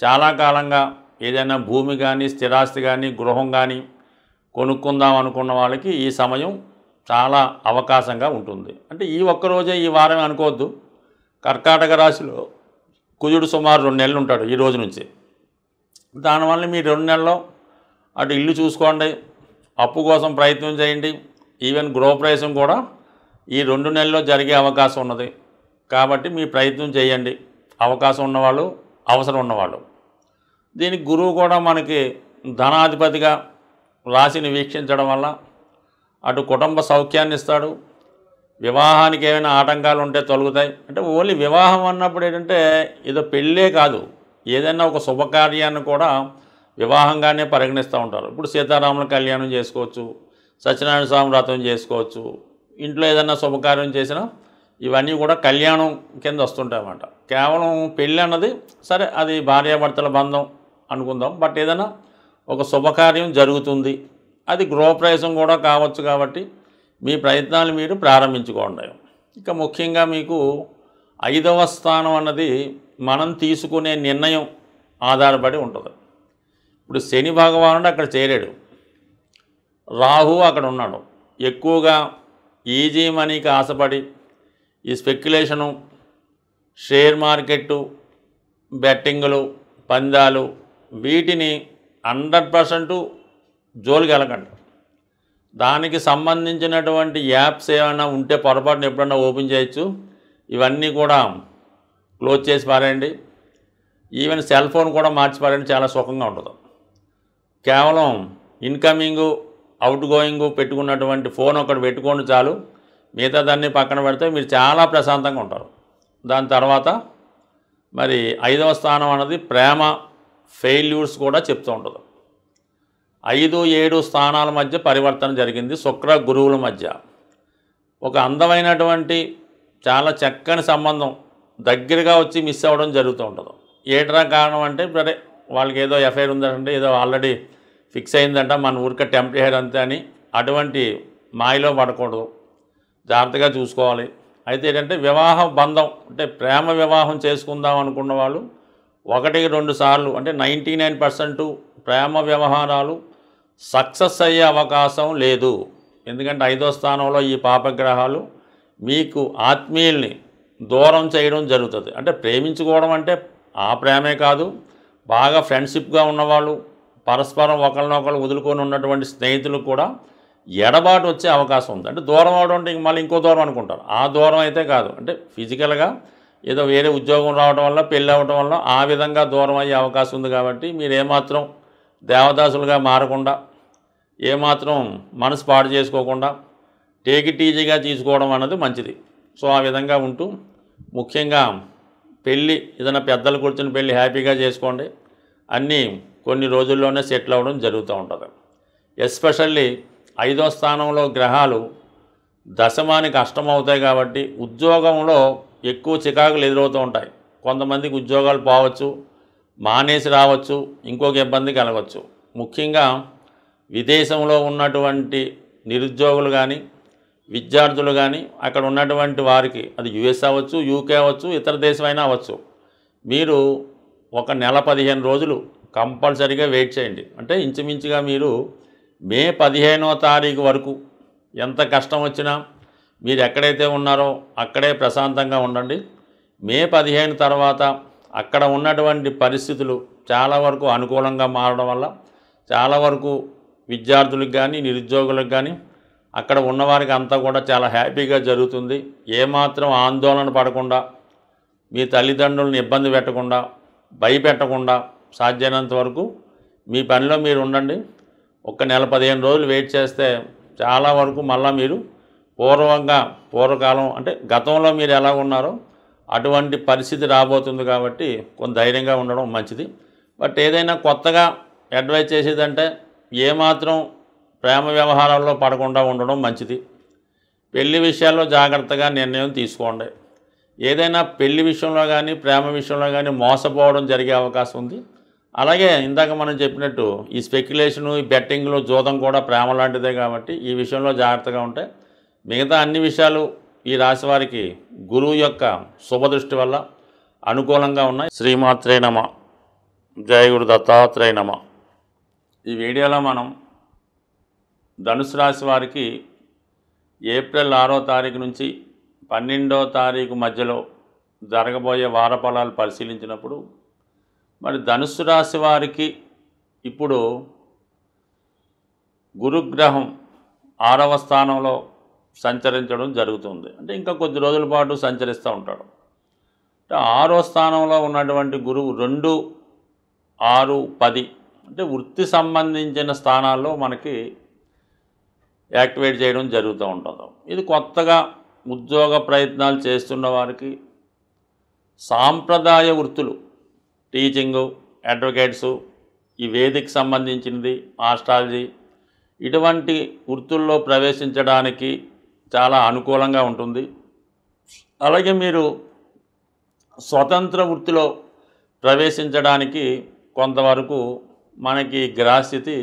చాలా కాలంగా ఏదైనా భూమి కానీ, స్థిరాస్తి కానీ, గృహం కానీ కొనుక్కుందాం అనుకున్న వాళ్ళకి ఈ సమయం చాలా అవకాశంగా ఉంటుంది. అంటే ఈ ఒక్కరోజే ఈ వారం అనుకోవద్దు. కర్కాటక రాశిలో కుజుడు సుమారు 2 నెలలు ఉంటాడు ఈ రోజు నుంచి. దానివల్ల మీరు 2 నెలల్లో అటు ఇల్లు చూసుకోండి, అప్పు కోసం ప్రయత్నం చేయండి, ఈవెన్ గృహప్రవేశం కూడా ఈ 2 నెలల్లో జరిగే అవకాశం ఉన్నది. కాబట్టి మీ ప్రయత్నం చేయండి, అవకాశం ఉన్నవాళ్ళు, అవసరం ఉన్నవాళ్ళు. దీనికి గురువు కూడా మనకి ధనాధిపతిగా రాశిని వీక్షించడం వల్ల అటు కుటుంబ సౌఖ్యాన్ని ఇస్తాడు, వివాహానికి ఏమైనా ఆటంకాలు ఉంటే తొలగుతాయి. అంటే ఓన్లీ వివాహం అన్నప్పుడు ఏంటంటే ఏదో పెళ్ళే కాదు, ఏదైనా ఒక శుభకార్యాన్ని కూడా వివాహంగానే పరిగణిస్తూ ఉంటారు. ఇప్పుడు సీతారాముల కళ్యాణం చేసుకోవచ్చు, సత్యనారాయణ స్వామి వ్రతం చేసుకోవచ్చు, ఇంట్లో ఏదైనా శుభకార్యం చేసినా ఇవన్నీ కూడా కళ్యాణం కింద వస్తుంటాయి అన్నమాట. కేవలం పెళ్ళి అన్నది సరే అది భార్యాభర్తల బంధం అనుకుందాం, బట్ ఏదైనా ఒక శుభకార్యం జరుగుతుంది, అది గృహప్రవేశం కూడా కావచ్చు. కాబట్టి మీ ప్రయత్నాలు మీరు ప్రారంభించుకోండి. ఇక ముఖ్యంగా మీకు 5వ స్థానం అన్నది మనం తీసుకునే నిర్ణయం ఆధారపడి ఉంటుంది. ఇప్పుడు శని భగవానుడు అక్కడ చేరాడు, రాహు అక్కడ ఉన్నాడు. ఎక్కువగా ఈజీ మనీకి ఆశపడి ఈ స్పెక్యులేషను, షేర్ మార్కెట్టు, బెట్టింగులు, పందాలు వీటిని 100% జోలికి వెళ్ళకండి. దానికి సంబంధించినటువంటి యాప్స్ ఏమైనా ఉంటే పొరపాటున ఎప్పుడన్నా ఓపెన్ చేయొచ్చు, ఇవన్నీ కూడా క్లోజ్ చేసి పారేయండి. ఈవెన్ సెల్ ఫోన్ కూడా మార్చి పారేయండి, చాలా సుఖంగా ఉంటుంది. కేవలం ఇన్కమింగు, అవుట్ గోయింగు పెట్టుకున్నటువంటి ఫోన్ ఒకటి పెట్టుకోండి చాలు, మిగతా దాన్ని పక్కన పెడితే మీరు చాలా ప్రశాంతంగా ఉంటారు. దాని తర్వాత మరి 5వ స్థానం అన్నది ప్రేమ ఫెయిల్యూర్స్ కూడా చెప్తూ ఉంటుంది. 5, 7 స్థానాల మధ్య పరివర్తన జరిగింది శుక్ర గురువుల మధ్య. ఒక అందమైనటువంటి చాలా చక్కని సంబంధం దగ్గరగా వచ్చి మిస్ అవ్వడం జరుగుతూ ఉంటుంది. ఏట్రా కారణం అంటే సరే వాళ్ళకి ఏదో ఎఫ్ఐఆర్ ఉందంటే, ఏదో ఆల్రెడీ ఫిక్స్ అయిందంట, మన ఊరికే టెంపరేచర్ అంతే అని అటువంటి మాయలో పడకూడదు, జాగ్రత్తగా చూసుకోవాలి. అయితే ఏంటంటే వివాహ బంధం అంటే ప్రేమ వివాహం చేసుకుందాం అనుకున్న వాళ్ళు 1-2 సార్లు అంటే 99% ప్రేమ వ్యవహారాలు సక్సెస్ అయ్యే అవకాశం లేదు. ఎందుకంటే 5వ స్థానంలో ఈ పాపగ్రహాలు మీకు ఆత్మీయుల్ని దూరం చేయడం జరుగుతుంది. అంటే ప్రేమించుకోవడం అంటే ఆ ప్రేమే కాదు, బాగా ఫ్రెండ్షిప్గా ఉన్నవాళ్ళు, పరస్పరం ఒకరినొకరు వదులుకొని ఉన్నటువంటి స్నేహితులకు కూడా ఎడబాటు వచ్చే అవకాశం ఉంది. అంటే దూరం అవడం అంటే మళ్ళీ ఇంకో దూరం అనుకుంటారు, ఆ దూరం అయితే కాదు. అంటే ఫిజికల్గా ఏదో వేరే ఉద్యోగం రావడం వల్ల, పెళ్ళి అవ్వడం వల్ల ఆ విధంగా దూరం అయ్యే అవకాశం ఉంది. కాబట్టి మీరు ఏమాత్రం దేవదాసులుగా మారకుండా, ఏమాత్రం మనసు పాడు చేసుకోకుండా టేక్ ఇట్ ఈజీగా తీసుకోవడం అన్నది మంచిది. సో ఆ విధంగా ఉంటూ ముఖ్యంగా పెళ్ళి ఏదైనా పెద్దలు కూర్చొని పెళ్ళి హ్యాపీగా చేసుకోండి, అన్నీ కొన్ని రోజుల్లోనే సెటిల్ అవ్వడం జరుగుతూ ఉంటుంది. ఎస్పెషల్లీ 5వ స్థానంలో గ్రహాలు దశమానికి అష్టమవుతాయి కాబట్టి ఉద్యోగంలో ఎక్కువ చికాకులు ఎదురవుతూ ఉంటాయి. కొంతమందికి ఉద్యోగాలు పోవచ్చు, మానేసి రావచ్చు, ఇంకొక ఇబ్బంది కలగవచ్చు. ముఖ్యంగా విదేశంలో ఉన్నటువంటి నిరుద్యోగులు కానీ, విద్యార్థులు కానీ, అక్కడ ఉన్నటువంటి వారికి అది యుఎస్ అవ్వచ్చు, యూకే అవ్వచ్చు, ఇతర దేశమైనా అవ్వచ్చు, మీరు ఒక నెల 15 రోజులు కంపల్సరీగా వెయిట్ చేయండి. అంటే ఇంచుమించుగా మీరు మే 15వ తారీఖు వరకు ఎంత కష్టం వచ్చినా మీరు ఎక్కడైతే ఉన్నారో అక్కడే ప్రశాంతంగా ఉండండి. మే 15 తర్వాత అక్కడ ఉన్నటువంటి పరిస్థితులు చాలా వరకు అనుకూలంగా మారడం వల్ల చాలా వరకు విద్యార్థులకు కానీ, నిరుద్యోగులకు కానీ, అక్కడ ఉన్నవారికి అంతా కూడా చాలా హ్యాపీగా జరుగుతుంది. ఏమాత్రం ఆందోళన పడకుండా, మీ తల్లిదండ్రులను ఇబ్బంది పెట్టకుండా, భయపెట్టకుండా సాధ్యమైనంత వరకు మీ పనిలో మీరు ఉండండి. ఒక నెల 15 రోజులు వెయిట్ చేస్తే చాలా వరకు మళ్ళీ మీరు పూర్వకాలం అంటే గతంలో మీరు ఎలా ఉన్నారో అటువంటి పరిస్థితి రాబోతుంది. కాబట్టి కొంత ధైర్యంగా ఉండడం మంచిది. బట్ ఏదైనా కొత్తగా అడ్వైజ్ చేసేదంటే ఏమాత్రం ప్రేమ వ్యవహారాల్లో పడకుండా ఉండడం మంచిది. పెళ్లి విషయాల్లో జాగ్రత్తగా నిర్ణయం తీసుకోండి. ఏదైనా పెళ్లి విషయంలో కానీ, ప్రేమ విషయంలో కానీ మోసపోవడం జరిగే అవకాశం ఉంది. అలాగే ఇందాక మనం చెప్పినట్టు ఈ స్పెక్యులేషను, ఈ బెట్టింగ్లు, జూదం కూడా ప్రేమ లాంటిదే. కాబట్టి ఈ విషయంలో జాగ్రత్తగా ఉంటే మిగతా అన్ని విషయాలు ఈ రాశి వారికి గురువు యొక్క శుభదృష్టి వల్ల అనుకూలంగా ఉన్నాయి. శ్రీమాత్రే నమ. జయ గురు దత్తాత్రేయ నమ. ఈ వీడియోలో మనం ధనుసు రాశి వారికి ఏప్రిల్ 6వ తారీఖు నుంచి 12వ తారీఖు మధ్యలో జరగబోయే వార ఫలాలు పరిశీలించినప్పుడు మరి ధనుస్సు రాశి వారికి ఇప్పుడు గురుగ్రహం 6వ స్థానంలో సంచరించడం జరుగుతుంది. అంటే ఇంకా కొద్ది రోజుల పాటు సంచరిస్తూ ఉంటాడు. అంటే 6వ స్థానంలో ఉన్నటువంటి గురువు 2, 6, 10 అంటే వృత్తి సంబంధించిన స్థానాల్లో మనకి యాక్టివేట్ చేయడం జరుగుతూ ఉంటుంది. ఇది కొత్తగా ఉద్యోగ ప్రయత్నాలు చేస్తున్న వారికి సాంప్రదాయ వృత్తులు, టీచింగు, అడ్వకేట్సు, ఈ వేదిక సంబంధించినది, ఆస్ట్రాలజీ, ఇటువంటి వృత్తుల్లో ప్రవేశించడానికి చాలా అనుకూలంగా ఉంటుంది. అలాగే మీరు స్వతంత్ర వృత్తిలో ప్రవేశించడానికి కొంతవరకు మనకి గ్రహస్థితి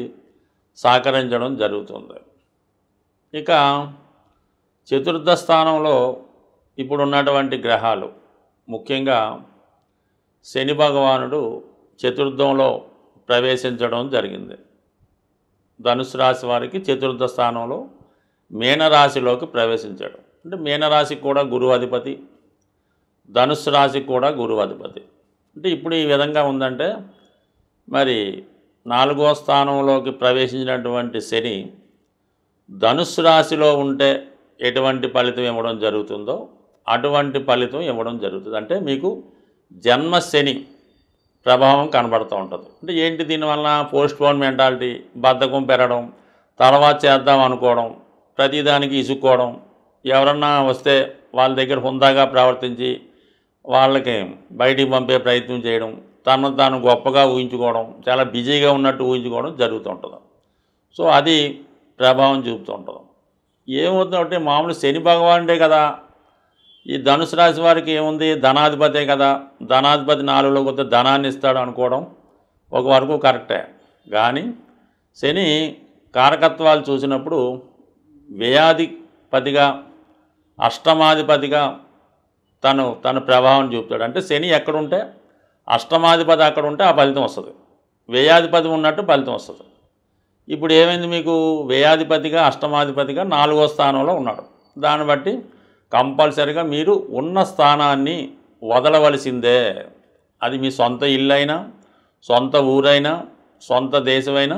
సహకరించడం జరుగుతుంది. ఇక చతుర్థ స్థానంలో ఇప్పుడు ఉన్నటువంటి గ్రహాలు, ముఖ్యంగా శని భగవానుడు చతుర్థంలో ప్రవేశించడం జరిగింది. ధనుసు రాశి వారికి చతుర్థ స్థానంలో మీనరాశిలోకి ప్రవేశించాడు. అంటే మీనరాశికి కూడా గురువు అధిపతి, ధనుస్సు రాశికి కూడా గురువు అధిపతి. అంటే ఇప్పుడు ఈ విధంగా ఉందంటే మరి 4వ స్థానంలోకి ప్రవేశించినటువంటి శని ధనుస్సు రాశిలో ఉంటే ఎటువంటి ఫలితం ఇవ్వడం జరుగుతుందో అటువంటి ఫలితం ఇవ్వడం జరుగుతుంది. అంటే మీకు జన్మ శని ప్రభావం కనబడుతూ ఉంటుంది. అంటే ఏంటి దీనివల్ల? పోస్ట్పోన్ మెంటాలిటీ, బద్ధకం పెరగడం, తర్వాత చేద్దాం అనుకోవడం, ప్రతిదానికి ఇసుక్కోవడం, ఎవరన్నా వస్తే వాళ్ళ దగ్గర హుందాగా ప్రవర్తించి వాళ్ళకి బయటికి పంపే ప్రయత్నం చేయడం, తనను తాను గొప్పగా ఊహించుకోవడం, చాలా బిజీగా ఉన్నట్టు ఊహించుకోవడం జరుగుతూ ఉంటుంది. సో అది ప్రభావం చూపుతూ ఉంటుంది. ఏమవుతుందంటే మామూలు శని భగవానుడే కదా, ఈ ధనుసు రాశి వారికి ఏముంది, ధనాధిపతే కదా, ధనాధిపతి 4లోకి వస్తే ధనాన్ని ఇస్తాడు అనుకోవడం ఒక వరకు కరెక్టే. కానీ శని కారకత్వాలు చూసినప్పుడు వ్యయాధిపతిగా, అష్టమాధిపతిగా తన ప్రభావం చూపుతాడు. అంటే శని ఎక్కడుంటే అష్టమాధిపతి అక్కడ ఉంటే ఆ ఫలితం వస్తుంది, వ్యయాధిపతి ఉన్నట్టు ఫలితం వస్తుంది. ఇప్పుడు ఏమైంది, మీకు వ్యయాధిపతిగా, అష్టమాధిపతిగా 4వ స్థానంలో ఉన్నాడు. దాన్ని బట్టి కంపల్సరిగా మీరు ఉన్న స్థానాన్ని వదలవలసిందే. అది మీ సొంత ఇల్లైనా, సొంత ఊరైనా, సొంత దేశమైనా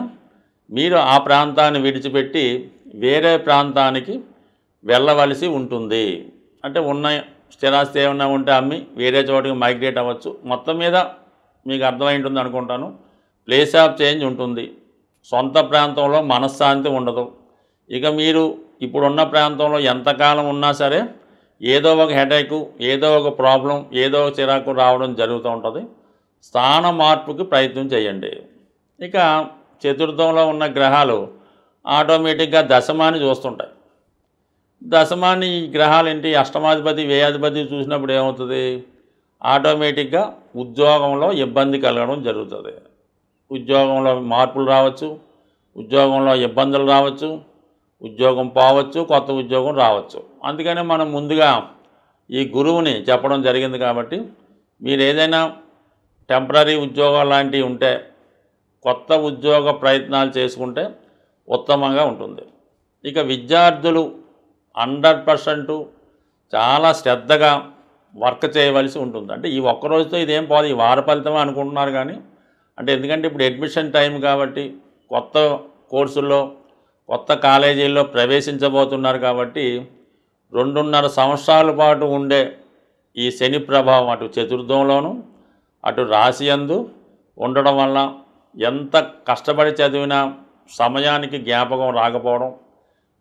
మీరు ఆ ప్రాంతాన్ని విడిచిపెట్టి వేరే ప్రాంతానికి వెళ్ళవలసి ఉంటుంది. అంటే ఉన్న స్థిరాస్తి ఏమన్నా ఉంటే అమ్మి వేరే చోటికి మైగ్రేట్ అవ్వచ్చు. మొత్తం మీద మీకు అర్థమై ఉంటుంది అనుకుంటాను. ప్లేస్ ఆఫ్ చేంజ్ ఉంటుంది. సొంత ప్రాంతంలో మనశ్శాంతి ఉండదు. ఇక మీరు ఇప్పుడున్న ప్రాంతంలో ఎంతకాలం ఉన్నా సరే ఏదో ఒక హెడేకు, ఏదో ఒక ప్రాబ్లం, ఏదో ఒక చిరాకు రావడం జరుగుతూ ఉంటుంది. స్థాన మార్పుకి ప్రయత్నం చేయండి. ఇక చతుర్థంలో ఉన్న గ్రహాలు ఆటోమేటిక్గా దశమాన్ని చూస్తుంటాయి. దశమాన్ని ఈ గ్రహాలు ఏంటి, అష్టమాధిపతి, వ్యయాధిపతి చూసినప్పుడు ఏమవుతుంది, ఆటోమేటిక్గా ఉద్యోగంలో ఇబ్బంది కలగడం జరుగుతుంది. ఉద్యోగంలో మార్పులు రావచ్చు, ఉద్యోగంలో ఇబ్బందులు రావచ్చు, ఉద్యోగం పోవచ్చు, కొత్త ఉద్యోగం రావచ్చు. అందుకనే మనం ముందుగా ఈ గురువుని చెప్పడం జరిగింది. కాబట్టి మీరు ఏదైనా టెంపరీ ఉద్యోగం లాంటివి ఉంటే కొత్త ఉద్యోగ ప్రయత్నాలు చేసుకుంటే ఉత్తమంగా ఉంటుంది. ఇక విద్యార్థులు 100% చాలా శ్రద్ధగా వర్క్ చేయవలసి ఉంటుంది. అంటే ఈ ఒక్కరోజుతో ఇదేం పోదు, ఈ వార ఫలితమే అనుకుంటున్నారు. కానీ అంటే ఎందుకంటే ఇప్పుడు అడ్మిషన్ టైం కాబట్టి కొత్త కోర్సుల్లో, కొత్త కాలేజీల్లో ప్రవేశించబోతున్నారు. కాబట్టి 2.5 సంవత్సరాల పాటు ఉండే ఈ శని ప్రభావం అటు చతుర్థంలోనూ అటు రాశి యందు ఉండడం వల్ల ఎంత కష్టపడి చదివినా సమయానికి జ్ఞాపకం రాకపోవడం,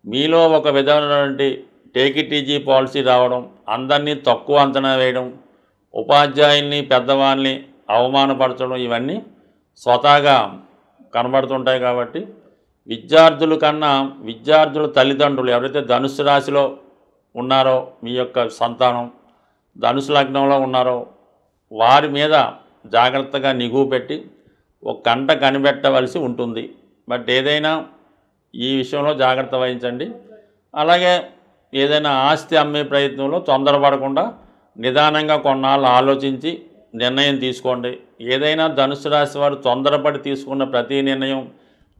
మీలో ఒక విధమైనటువంటి టేక్ ఇట్ ఈజీ పాలసీ రావడం, అందరినీ తక్కువ అంచనా వేయడం, ఉపాధ్యాయుల్ని, పెద్దవాళ్ళని అవమానపరచడం, ఇవన్నీ స్వతహాగా కనబడుతుంటాయి. కాబట్టి విద్యార్థుల కన్నా విద్యార్థుల తల్లిదండ్రులు ఎవరైతే ధనుసు రాశిలో ఉన్నారో, మీ యొక్క సంతానం ధనుసు లగ్నంలో ఉన్నారో వారి మీద జాగ్రత్తగా నిఘు పెట్టి ఒక కంట కనిపెట్టవలసి ఉంటుంది. బట్ ఏదైనా ఈ విషయంలో జాగ్రత్త వహించండి. అలాగే ఏదైనా ఆస్తి అమ్మే ప్రయత్నంలో తొందరపడకుండా నిదానంగా కొన్నాళ్ళు ఆలోచించి నిర్ణయం తీసుకోండి. ఏదైనా ధనుసు రాశి వారు తొందరపడి తీసుకున్న ప్రతి నిర్ణయం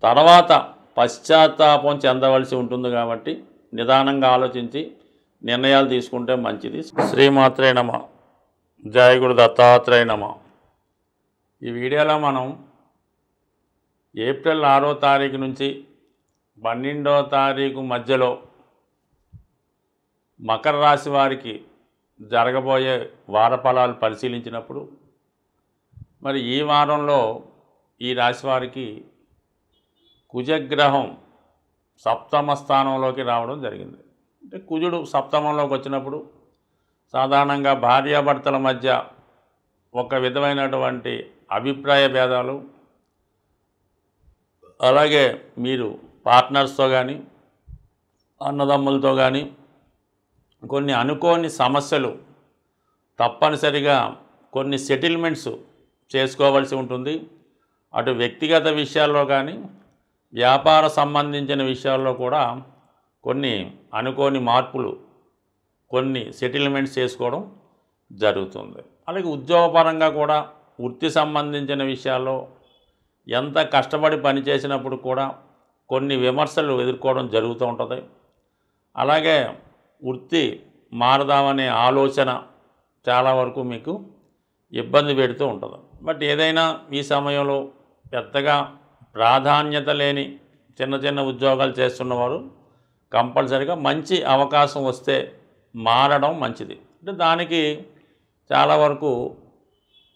తర్వాత పశ్చాత్తాపం చెందవలసి ఉంటుంది. కాబట్టి నిదానంగా ఆలోచించి నిర్ణయాలు తీసుకుంటే మంచిది. శ్రీమాత్రే నమః. జయ గురు దత్తాత్రేయ నమః. ఈ వీడియోలో మనం ఏప్రిల్ 6వ తారీఖు నుంచి 12వ తారీఖు మధ్యలో మకర రాశి వారికి జరగబోయే వార ఫలాలు పరిశీలించినప్పుడు మరి ఈ వారంలో ఈ రాశి వారికి కుజగ్రహం సప్తమ స్థానంలోకి రావడం జరిగింది. అంటే కుజుడు సప్తమంలోకి వచ్చినప్పుడు సాధారణంగా భార్యాభర్తల మధ్య ఒక విధమైనటువంటి అభిప్రాయ భేదాలు, అలాగే మీరు పార్ట్నర్స్తో కానీ అన్నదమ్ములతో కానీ కొన్ని అనుకోని సమస్యలు తప్పనిసరిగా కొన్ని సెటిల్మెంట్స్ చేసుకోవాల్సి ఉంటుంది. అటు వ్యక్తిగత విషయాల్లో కానీ వ్యాపార సంబంధించిన విషయాల్లో కూడా కొన్ని అనుకోని మార్పులు, కొన్ని సెటిల్మెంట్స్ చేసుకోవడం జరుగుతుంది. అలాగే ఉద్యోగపరంగా కూడా వృత్తి సంబంధించిన విషయాల్లో ఎంత కష్టపడి పనిచేసినప్పుడు కూడా కొన్ని విమర్శలు ఎదుర్కోవడం జరుగుతూ ఉంటుంది. అలాగే వృత్తి మారదామనే ఆలోచన చాలా వరకు మీకు ఇబ్బంది పెడుతూ ఉంటుంది. బట్ ఏదైనా ఈ సమయంలో పెద్దగా ప్రాధాన్యత లేని చిన్న చిన్న ఉద్యోగాలు చేస్తున్నవారు కంపల్సరీగా మంచి అవకాశం వస్తే మారడం మంచిది. అంటే దానికి చాలా వరకు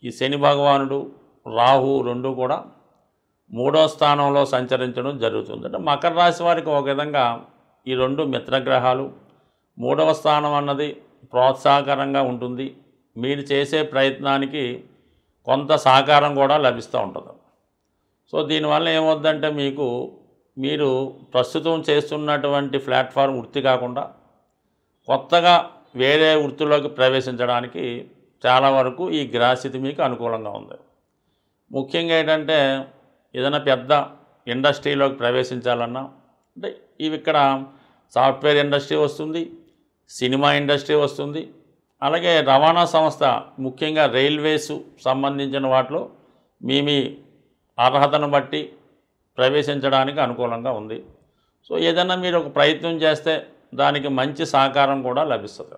ఈ శని భగవానుడు, రాహు రెండు కూడా 3వ స్థానంలో సంచరించడం జరుగుతుంది. అంటే మకర రాశి వారికి ఒక విధంగా ఈ రెండు మిత్రగ్రహాలు. 3వ స్థానం అన్నది ప్రోత్సాహకరంగా ఉంటుంది. మీరు చేసే ప్రయత్నానికి కొంత సహకారం కూడా లభిస్తూ ఉంటుంది. సో దీనివల్ల ఏమవుద్దంటే మీరు ప్రస్తుతం చేస్తున్నటువంటి ప్లాట్ఫామ్ వృత్తి కాకుండా కొత్తగా వేరే వృత్తిలోకి ప్రవేశించడానికి చాలా వరకు ఈ గ్రహస్థితి మీకు అనుకూలంగా ఉంది. ముఖ్యంగా ఏంటంటే ఏదైనా పెద్ద ఇండస్ట్రీలోకి ప్రవేశించాలన్నా, అంటే ఇవి ఇక్కడ సాఫ్ట్వేర్ ఇండస్ట్రీ వస్తుంది, సినిమా ఇండస్ట్రీ వస్తుంది, అలాగే రవాణా సంస్థ ముఖ్యంగా రైల్వేస్ సంబంధించిన వాటిలో మీ అర్హతను బట్టి ప్రవేశించడానికి అనుకూలంగా ఉంది. సో ఏదైనా మీరు ఒక ప్రయత్నం చేస్తే దానికి మంచి సహకారం కూడా లభిస్తుంది.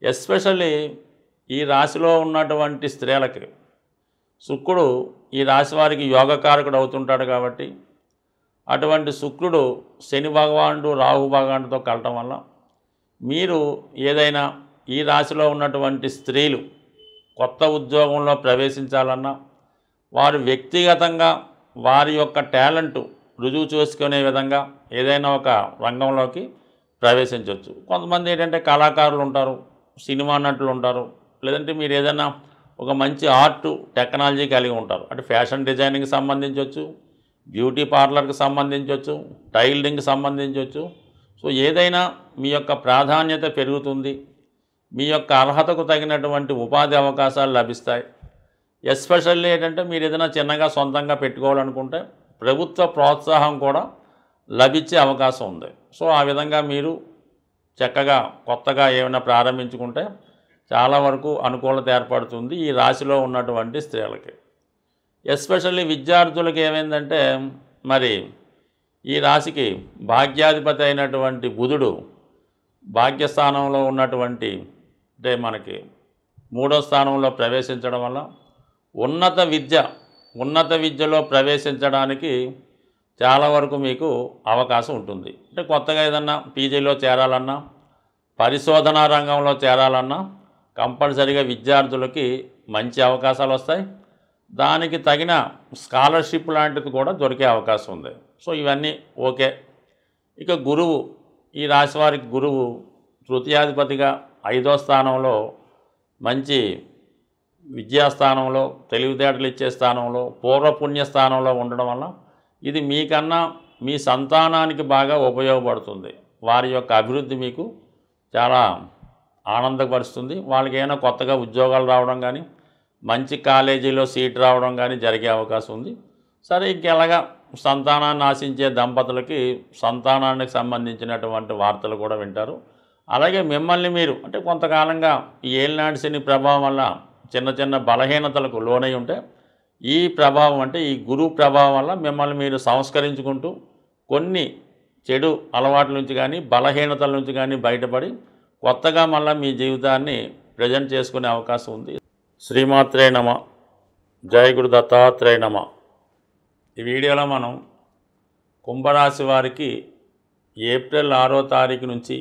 ఎస్పెషల్లీ ఈ రాశిలో ఉన్నటువంటి స్త్రీలకి శుక్రుడు ఈ రాశి వారికి యోగకారకుడు అవుతుంటాడు కాబట్టి అటువంటి శుక్రుడు శని భగవానుడు, రాహు భగవానుడితో కలటం వల్ల మీరు ఏదైనా ఈ రాశిలో ఉన్నటువంటి స్త్రీలు కొత్త ఉద్యోగంలో ప్రవేశించాలన్నా వారు వ్యక్తిగతంగా వారి యొక్క టాలెంట్ రుజువు చేసుకునే విధంగా ఏదైనా ఒక రంగంలోకి ప్రవేశించవచ్చు. కొంతమంది ఏంటంటే కళాకారులు ఉంటారు, సినిమా నటులు ఉంటారు, లేదంటే మీరు ఏదైనా ఒక మంచి ఆర్ట్ టెక్నాలజీ కలిగి ఉంటారు. అంటే ఫ్యాషన్ డిజైనింగ్కి సంబంధించవచ్చు, బ్యూటీ పార్లర్కి సంబంధించవచ్చు, టైలరింగ్కి సంబంధించవచ్చు. సో ఏదైనా మీ యొక్క ప్రాధాన్యత పెరుగుతుంది, మీ యొక్క అర్హతకు తగినటువంటి ఉపాధి అవకాశాలు లభిస్తాయి. ఎస్పెషల్లీ ఏంటంటే మీరు ఏదైనా చిన్నగా సొంతంగా పెట్టుకోవాలనుకుంటే ప్రభుత్వ ప్రోత్సాహం కూడా లభించే అవకాశం ఉంది. సో ఆ విధంగా మీరు చక్కగా కొత్తగా ఏమైనా ప్రారంభించుకుంటే చాలా వరకు అనుకూలత ఏర్పడుతుంది ఈ రాశిలో ఉన్నటువంటి స్త్రీలకి. ఎస్పెషల్లీ విద్యార్థులకి ఏమైందంటే మరి ఈ రాశికి భాగ్యాధిపతి అయినటువంటి బుధుడు భాగ్యస్థానంలో ఉన్నటువంటి అంటే మనకి 3వ స్థానంలో ప్రవేశించడం వల్ల ఉన్నత విద్యలో ప్రవేశించడానికి చాలా వరకు మీకు అవకాశం ఉంటుంది. అంటే కొత్తగా ఏదన్నా పీజీలో చేరాలన్నా, పరిశోధనా రంగంలో చేరాలన్నా కంపల్సరీగా విద్యార్థులకి మంచి అవకాశాలు వస్తాయి. దానికి తగిన స్కాలర్షిప్ లాంటిది కూడా దొరికే అవకాశం ఉంది. సో ఇవన్నీ ఓకే. ఇక గురువు, ఈ రాశి వారికి గురువు తృతీయాధిపతిగా 5వ స్థానంలో మంచి విద్యాస్థానంలో, తెలివితేటలు ఇచ్చే స్థానంలో, పూర్వపుణ్య స్థానంలో ఉండడం వల్ల ఇది మీకన్నా మీ సంతానానికి బాగా ఉపయోగపడుతుంది. వారి యొక్క అభివృద్ధి మీకు చాలా ఆనందపరుస్తుంది. వాళ్ళకి ఏమైనా కొత్తగా ఉద్యోగాలు రావడం కానీ, మంచి కాలేజీలో సీట్ రావడం కానీ జరిగే అవకాశం ఉంది. సరే ఇంకెలాగా సంతానాన్ని ఆశించే దంపతులకి సంతానానికి సంబంధించినటువంటి వార్తలు కూడా వింటారు. అలాగే మిమ్మల్ని మీరు అంటే కొంతకాలంగా ఈ ఏలినాటి శని ప్రభావం వల్ల చిన్న చిన్న బలహీనతలకు లోనై ఉంటే ఈ ప్రభావం అంటే ఈ గురువు ప్రభావం వల్ల మిమ్మల్ని మీరు సంస్కరించుకుంటూ కొన్ని చెడు అలవాట్ల నుంచి కానీ బలహీనతల నుంచి కానీ బయటపడి కొత్తగా మళ్ళీ మీ జీవితాన్ని ప్రజెంట్ చేసుకునే అవకాశం ఉంది. శ్రీమాత్రే నమ. జయ గురు దత్తాత్రేయ నమ. ఈ వీడియోలో మనం కుంభరాశి వారికి ఏప్రిల్ 6వ తారీఖు నుంచి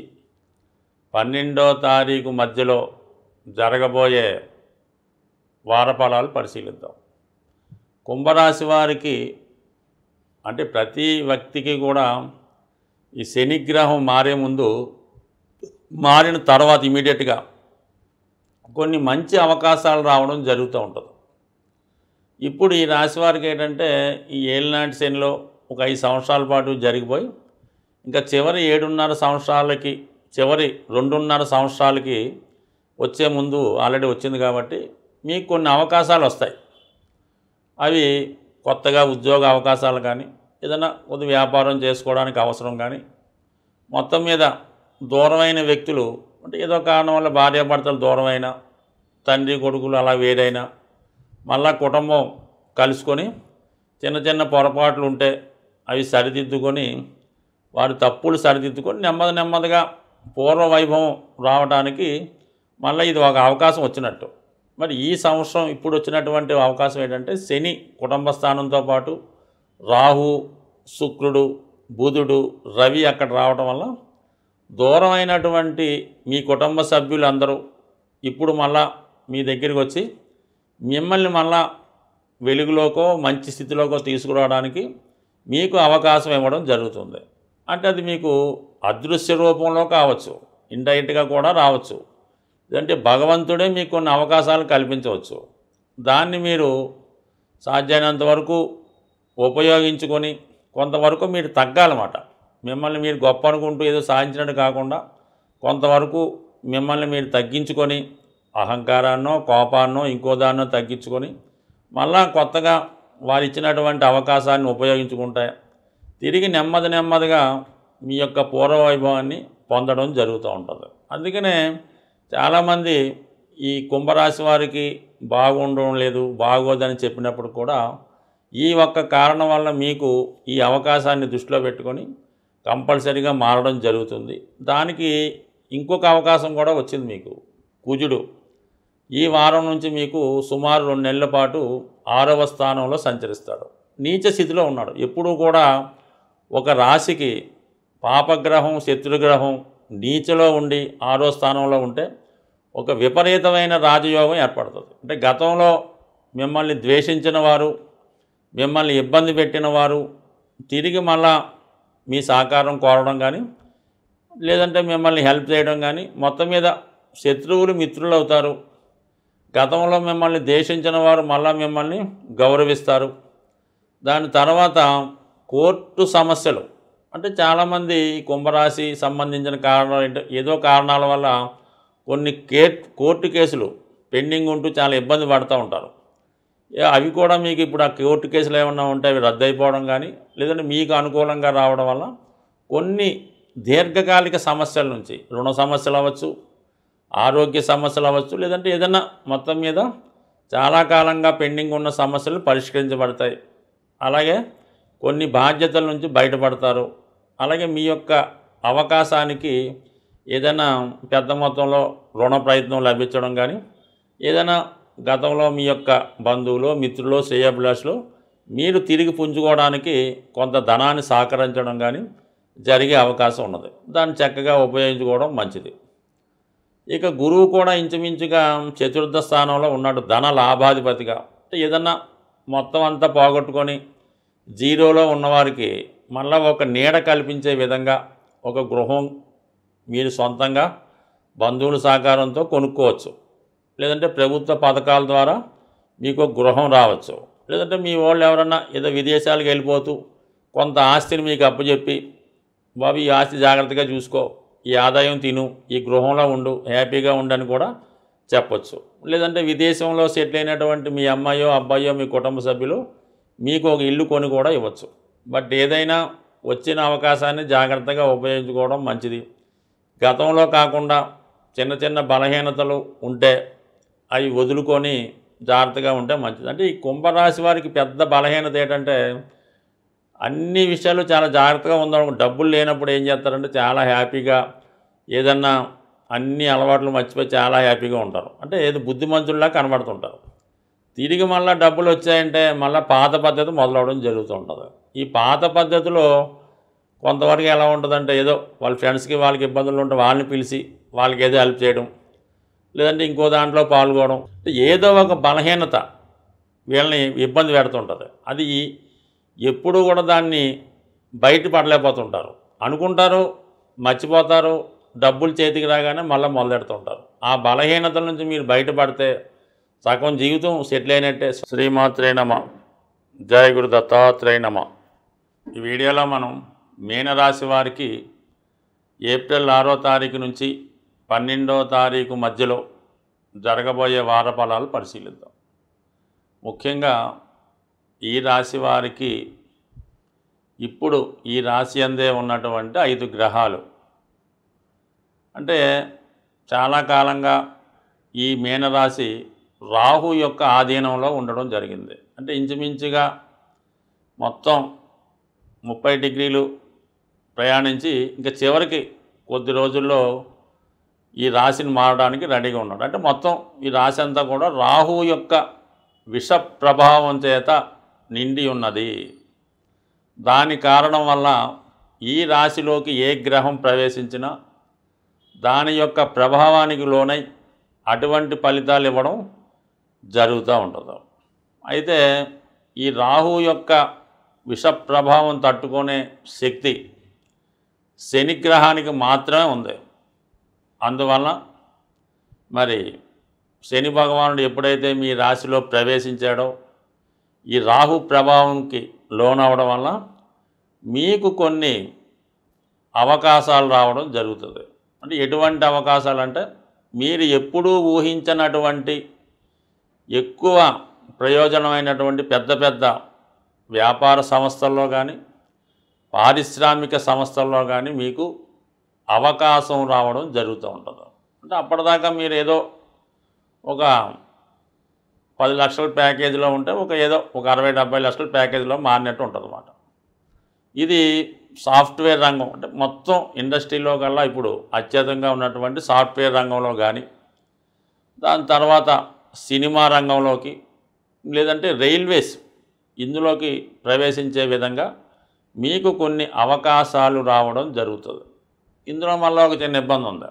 12వ తారీఖు మధ్యలో జరగబోయే వారఫలాలు పరిశీలిద్దాం. కుంభరాశి వారికి అంటే ప్రతి వ్యక్తికి కూడా ఈ శనిగ్రహం మారే ముందు మారిన తర్వాత ఇమీడియట్గా కొన్ని మంచి అవకాశాలు రావడం జరుగుతూ ఉంటుంది. ఇప్పుడు ఈ రాశి వారికి ఏంటంటే ఈ ఏలినాటి శనిలో ఒక 5 సంవత్సరాల పాటు జరిగిపోయి ఇంకా చివరి 7.5 సంవత్సరాలకి చివరి 2.5 సంవత్సరాలకి వచ్చే ముందు ఆల్రెడీ వచ్చింది కాబట్టి మీకు కొన్ని అవకాశాలు వస్తాయి. అవి కొత్తగా ఉద్యోగ అవకాశాలు కానీ ఏదైనా కొద్ది వ్యాపారం చేసుకోవడానికి అవసరం కానీ మొత్తం మీద దూరమైన వ్యక్తులు అంటే ఏదో కారణం వల్ల భార్యాభర్తలు దూరమైన తండ్రి కొడుకులు అలా వేరైనా మళ్ళా కుటుంబం కలుసుకొని చిన్న చిన్న పొరపాట్లు ఉంటే అవి సరిదిద్దుకొని వారి తప్పులు సరిదిద్దుకొని నెమ్మదిగా పూర్వ వైభవం రావడానికి మళ్ళీ ఇది ఒక అవకాశం వచ్చినట్టు. మరి ఈ సంవత్సరం ఇప్పుడు వచ్చినటువంటి అవకాశం ఏంటంటే శని కుటుంబ స్థానంతో పాటు రాహు, శుక్రుడు, బుధుడు, రవి అక్కడ రావడం వల్ల దూరమైనటువంటి మీ కుటుంబ సభ్యులందరూ ఇప్పుడు మళ్ళా మీ దగ్గరికి వచ్చి మిమ్మల్ని మళ్ళా వెలుగులోకో మంచి స్థితిలోకో తీసుకురావడానికి మీకు అవకాశం ఇవ్వడం జరుగుతుంది. అంటే అది మీకు అదృశ్య రూపంలో కావచ్చు, ఇండైరెక్ట్గా కూడా రావచ్చు. ఇదంటే భగవంతుడే మీకు కొన్ని అవకాశాలు కల్పించవచ్చు. దాన్ని మీరు సాధ్యమైనంత వరకు ఉపయోగించుకొని కొంతవరకు మీరు తగ్గాలన్నమాట. మిమ్మల్ని మీరు గొప్ప అనుకుంటూ ఏదో సాధించినట్టు కాకుండా కొంతవరకు మిమ్మల్ని మీరు తగ్గించుకొని అహంకారాన్నో కోపాన్నో ఇంకో దాన్నో తగ్గించుకొని మళ్ళా కొత్తగా వారు ఇచ్చినటువంటి అవకాశాన్ని ఉపయోగించుకుంటే తిరిగి నెమ్మదిగా మీ యొక్క పూర్వ వైభవాన్ని పొందడం జరుగుతూ ఉంటుంది. అందుకనే చాలామంది ఈ కుంభరాశి వారికి బాగుండడం లేదు, బాగోదని చెప్పినప్పుడు కూడా ఈ ఒక్క కారణం వల్ల మీకు ఈ అవకాశాన్ని దృష్టిలో పెట్టుకొని కంపల్సరీగా మారడం జరుగుతుంది. దానికి ఇంకొక అవకాశం కూడా వచ్చింది మీకు. కుజుడు ఈ వారం నుంచి మీకు సుమారు 2 నెలల పాటు 6వ స్థానంలో సంచరిస్తాడు. నీచ స్థితిలో ఉన్నాడు. ఎప్పుడూ కూడా ఒక రాశికి పాపగ్రహం, శత్రుగ్రహం నీచలో ఉండి 6వ స్థానంలో ఉంటే ఒక విపరీతమైన రాజయోగం ఏర్పడుతుంది. అంటే గతంలో మిమ్మల్ని ద్వేషించిన వారు, మిమ్మల్ని ఇబ్బంది పెట్టిన వారు తిరిగి మళ్ళా మీ సహకారం కోరడం కానీ లేదంటే మిమ్మల్ని హెల్ప్ చేయడం కానీ మొత్తం మీద శత్రువులు మిత్రులు అవుతారు. గతంలో మిమ్మల్ని ద్వేషించిన వారు మళ్ళా మిమ్మల్ని గౌరవిస్తారు. దాని తర్వాత కోర్టు సమస్యలు అంటే చాలామంది కుంభరాశి సంబంధించిన కారణాలు ఏదో కారణాల వల్ల కొన్ని కోర్టు కేసులు పెండింగ్ ఉంటూ చాలా ఇబ్బంది పడుతూ ఉంటారు. అవి కూడా మీకు ఇప్పుడు ఆ కోర్టు కేసులు ఏమన్నా ఉంటే అవి రద్దు అయిపోవడం కానీ లేదంటే మీకు అనుకూలంగా రావడం వల్ల కొన్ని దీర్ఘకాలిక సమస్యల నుంచి రుణ సమస్యలు అవ్వచ్చు, ఆరోగ్య సమస్యలు అవ్వచ్చు, లేదంటే ఏదైనా మొత్తం మీద చాలా కాలంగా పెండింగ్ ఉన్న సమస్యలు పరిష్కరించబడతాయి. అలాగే కొన్ని బాధ్యతల నుంచి బయటపడతారు. అలాగే మీ యొక్క అవకాశానికి ఏదైనా పెద్ద మొత్తంలో రుణ ప్రయత్నం లభించడం కానీ ఏదైనా గతంలో మీ యొక్క బంధువులు, మిత్రులు, శ్రేయోభిలాషులు మీరు తిరిగి పుంజుకోవడానికి కొంత ధనాన్ని సహకరించడం కానీ జరిగే అవకాశం ఉన్నది. దాన్ని చక్కగా ఉపయోగించుకోవడం మంచిది. ఇక గురువు కూడా ఇంచుమించుగా చతుర్థ స్థానంలో ఉన్నాడు, ధన లాభాధిపతిగా. ఏదన్నా మొత్తం అంతా పోగొట్టుకొని జీరోలో ఉన్నవారికి మళ్ళీ ఒక నీడ కల్పించే విధంగా ఒక గృహం మీరు సొంతంగా బంధువుల సహకారంతో కొనుక్కోవచ్చు. లేదంటే ప్రభుత్వ పథకాల ద్వారా మీకు గృహం రావచ్చు. లేదంటే మీ వాళ్ళు ఎవరన్నా ఏదో విదేశాలకు వెళ్ళిపోతూ కొంత ఆస్తిని మీకు అప్పచెప్పి, బాబు ఈ ఆస్తి జాగ్రత్తగా చూసుకో, ఈ ఆదాయం తిను, ఈ గృహంలో ఉండు, హ్యాపీగా ఉండని కూడా చెప్పచ్చు. లేదంటే విదేశంలో సెటిల్ అయినటువంటి మీ అమ్మాయో అబ్బాయో మీ కుటుంబ సభ్యులు మీకు ఒక ఇల్లు కొని కూడా ఇవ్వచ్చు. బట్ ఏదైనా వచ్చిన అవకాశాన్ని జాగ్రత్తగా ఉపయోగించుకోవడం మంచిది. గతంలో కాకుండా చిన్న చిన్న బలహీనతలు ఉంటే అవి వదులుకొని జాగ్రత్తగా ఉంటే మంచిది. అంటే ఈ కుంభరాశి వారికి పెద్ద బలహీనత ఏంటంటే అన్ని విషయాలు చాలా జాగ్రత్తగా ఉందాం. డబ్బులు లేనప్పుడు ఏం చేస్తారంటే చాలా హ్యాపీగా ఏదన్నా అన్ని అలవాట్లు మర్చిపోయి చాలా హ్యాపీగా ఉంటారు. అంటే ఏదో బుద్ధిమంతుల్లా కనబడుతుంటారు. తిరిగి మళ్ళీ డబ్బులు వచ్చాయంటే మళ్ళీ పాత పద్ధతి మొదలవడం జరుగుతూ ఉంటుంది. ఈ పాత పద్ధతిలో కొంతవరకు ఎలా ఉంటుందంటే ఏదో వాళ్ళ ఫ్రెండ్స్కి వాళ్ళకి ఇబ్బందులు ఉంటే వాళ్ళని పిలిచి వాళ్ళకి ఏదో హెల్ప్ చేయడం, లేదంటే ఇంకో దాంట్లో పాల్గొనడం, ఏదో ఒక బలహీనత వీళ్ళని ఇబ్బంది పెడుతుంటుంది. అది ఎప్పుడూ కూడా దాన్ని బయటపడలేకపోతుంటారు. అనుకుంటారు, మర్చిపోతారు, డబ్బులు చేతికి రాగానే మళ్ళీ మొదలెడుతుంటారు. ఆ బలహీనతల నుంచి మీరు బయటపడితే సగం జీవితం సెటిల్ అయినట్టే. శ్రీమాత్రే నమః. జయ గురు దత్తాత్రేయ నమః. ఈ వీడియోలో మనం మీనరాశి వారికి ఏప్రిల్ 6వ తారీఖు నుంచి 12వ తారీఖు మధ్యలో జరగబోయే వార ఫలాలు పరిశీలిద్దాం. ముఖ్యంగా ఈ రాశి వారికి ఇప్పుడు ఈ రాశి అందే ఉన్నటువంటి 5 గ్రహాలు, అంటే చాలా కాలంగా ఈ మీనరాశి రాహు యొక్క ఆధీనంలో ఉండడం జరిగింది. అంటే ఇంచుమించుగా మొత్తం 30 డిగ్రీలు ప్రయాణించి ఇంకా చివరికి కొద్ది రోజుల్లో ఈ రాశిని మారడానికి రెడీగా ఉన్నాడు. అంటే మొత్తం ఈ రాశి అంతా కూడా రాహు యొక్క విష ప్రభావం చేత నిండి ఉన్నది. దాని కారణం వల్ల ఈ రాశిలోకి ఏ గ్రహం ప్రవేశించినా దాని యొక్క ప్రభావానికి లోనై అటువంటి ఫలితాలు ఇవ్వడం జరుగుతూ ఉంటుంది. అయితే ఈ రాహు యొక్క విష ప్రభావం తట్టుకునే శక్తి శనిగ్రహానికి మాత్రమే ఉంది. అందువల్ల మరి శని భగవానుడు ఎప్పుడైతే మీ రాశిలో ప్రవేశించాడో ఈ రాహు ప్రభావంకి లోనవడం వల్ల మీకు కొన్ని అవకాశాలు రావడం జరుగుతుంది. అంటే ఎటువంటి అవకాశాలు అంటే మీరు ఎప్పుడూ ఊహించనటువంటి ఎక్కువ ప్రయోజనమైనటువంటి పెద్ద పెద్ద వ్యాపార సంస్థల్లో కానీ పారిశ్రామిక సంస్థల్లో కానీ మీకు అవకాశం రావడం జరుగుతూ ఉంటుంది. అంటే అప్పటిదాకా మీరు ఏదో ఒక 10 లక్షల ప్యాకేజీలో ఉంటే ఏదో ఒక 60-70 లక్షల ప్యాకేజీలో మారినట్టు ఉంటుంది అన్నమాట. ఇది సాఫ్ట్వేర్ రంగం, అంటే మొత్తం ఇండస్ట్రీలో కల్లా ఇప్పుడు అత్యధికంగా ఉన్నటువంటి సాఫ్ట్వేర్ రంగంలో కానీ, దాని తర్వాత సినిమా రంగంలోకి, లేదంటే రైల్వేస్ ఇందులోకి ప్రవేశించే విధంగా మీకు కొన్ని అవకాశాలు రావడం జరుగుతుంది. ఇందులో మళ్ళీ ఒక చిన్న ఇబ్బంది ఉంది.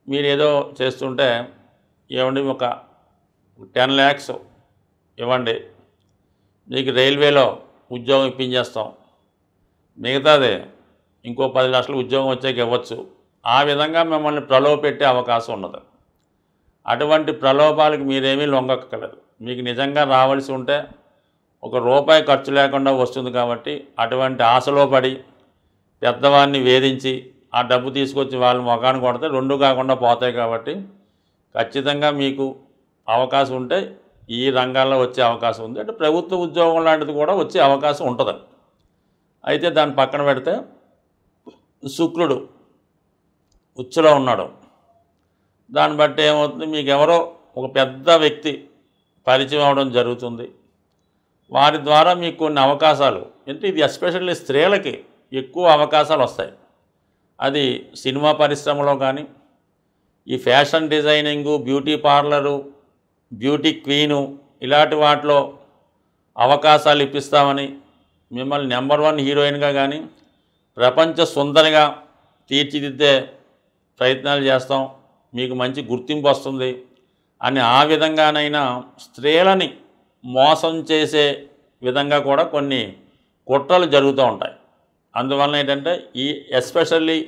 మీరు ఏదో చేస్తుంటే ఏమండి ఒక 10 lakhs ఇవ్వండి, మీకు రైల్వేలో ఉద్యోగం ఇప్పించేస్తాం, మిగతాది ఇంకో 10 లక్షలు ఉద్యోగం వచ్చాక ఇవ్వచ్చు, ఆ విధంగా మిమ్మల్ని ప్రలోభపెట్టే అవకాశం ఉన్నది. అటువంటి ప్రలోభాలకు మీరేమీ లొంగక్కర్లేదు. మీకు నిజంగా రావాల్సి ఉంటే ₹1 ఖర్చు లేకుండా వస్తుంది. కాబట్టి అటువంటి ఆశలో పడి పెద్దవాడిని వేధించి ఆ డబ్బు తీసుకొచ్చి వాళ్ళ ముఖాన్ని కొడితే 2 కాకుండా పోతాయి. కాబట్టి ఖచ్చితంగా మీకు అవకాశం ఉంటే ఈ రంగాల్లో వచ్చే అవకాశం ఉంది. అంటే ప్రభుత్వ ఉద్యోగం లాంటిది కూడా వచ్చే అవకాశం ఉంటుంది. అయితే దాన్ని పక్కన పెడితే శుక్రుడు ఉచ్చులో ఉన్నాడు. దాన్ని బట్టి ఏమవుతుంది, మీకు ఎవరో ఒక పెద్ద వ్యక్తి పరిచయం అవడం జరుగుతుంది. వారి ద్వారా మీకు కొన్ని అవకాశాలు, అంటే ఇది ఎస్పెషల్లీ స్త్రీలకి ఎక్కువ అవకాశాలు వస్తాయి. అది సినిమా పరిశ్రమలో కానీ, ఈ fashion designing, beauty parlour, beauty queen ఇలాంటి వాటిలో అవకాశాలు ఇప్పిస్తామని, మిమ్మల్ని నెంబర్ 1 హీరోయిన్గా కానీ ప్రపంచ సుందరిగా తీర్చిదిద్దే ప్రయత్నాలు చేస్తాం, మీకు మంచి గుర్తింపు వస్తుంది అని ఆ విధంగానైనా స్త్రీలని మోసం చేసే విధంగా కూడా కొన్ని కుట్రలు జరుగుతూ ఉంటాయి. అందువలన ఏంటంటే ఎస్పెషల్లీ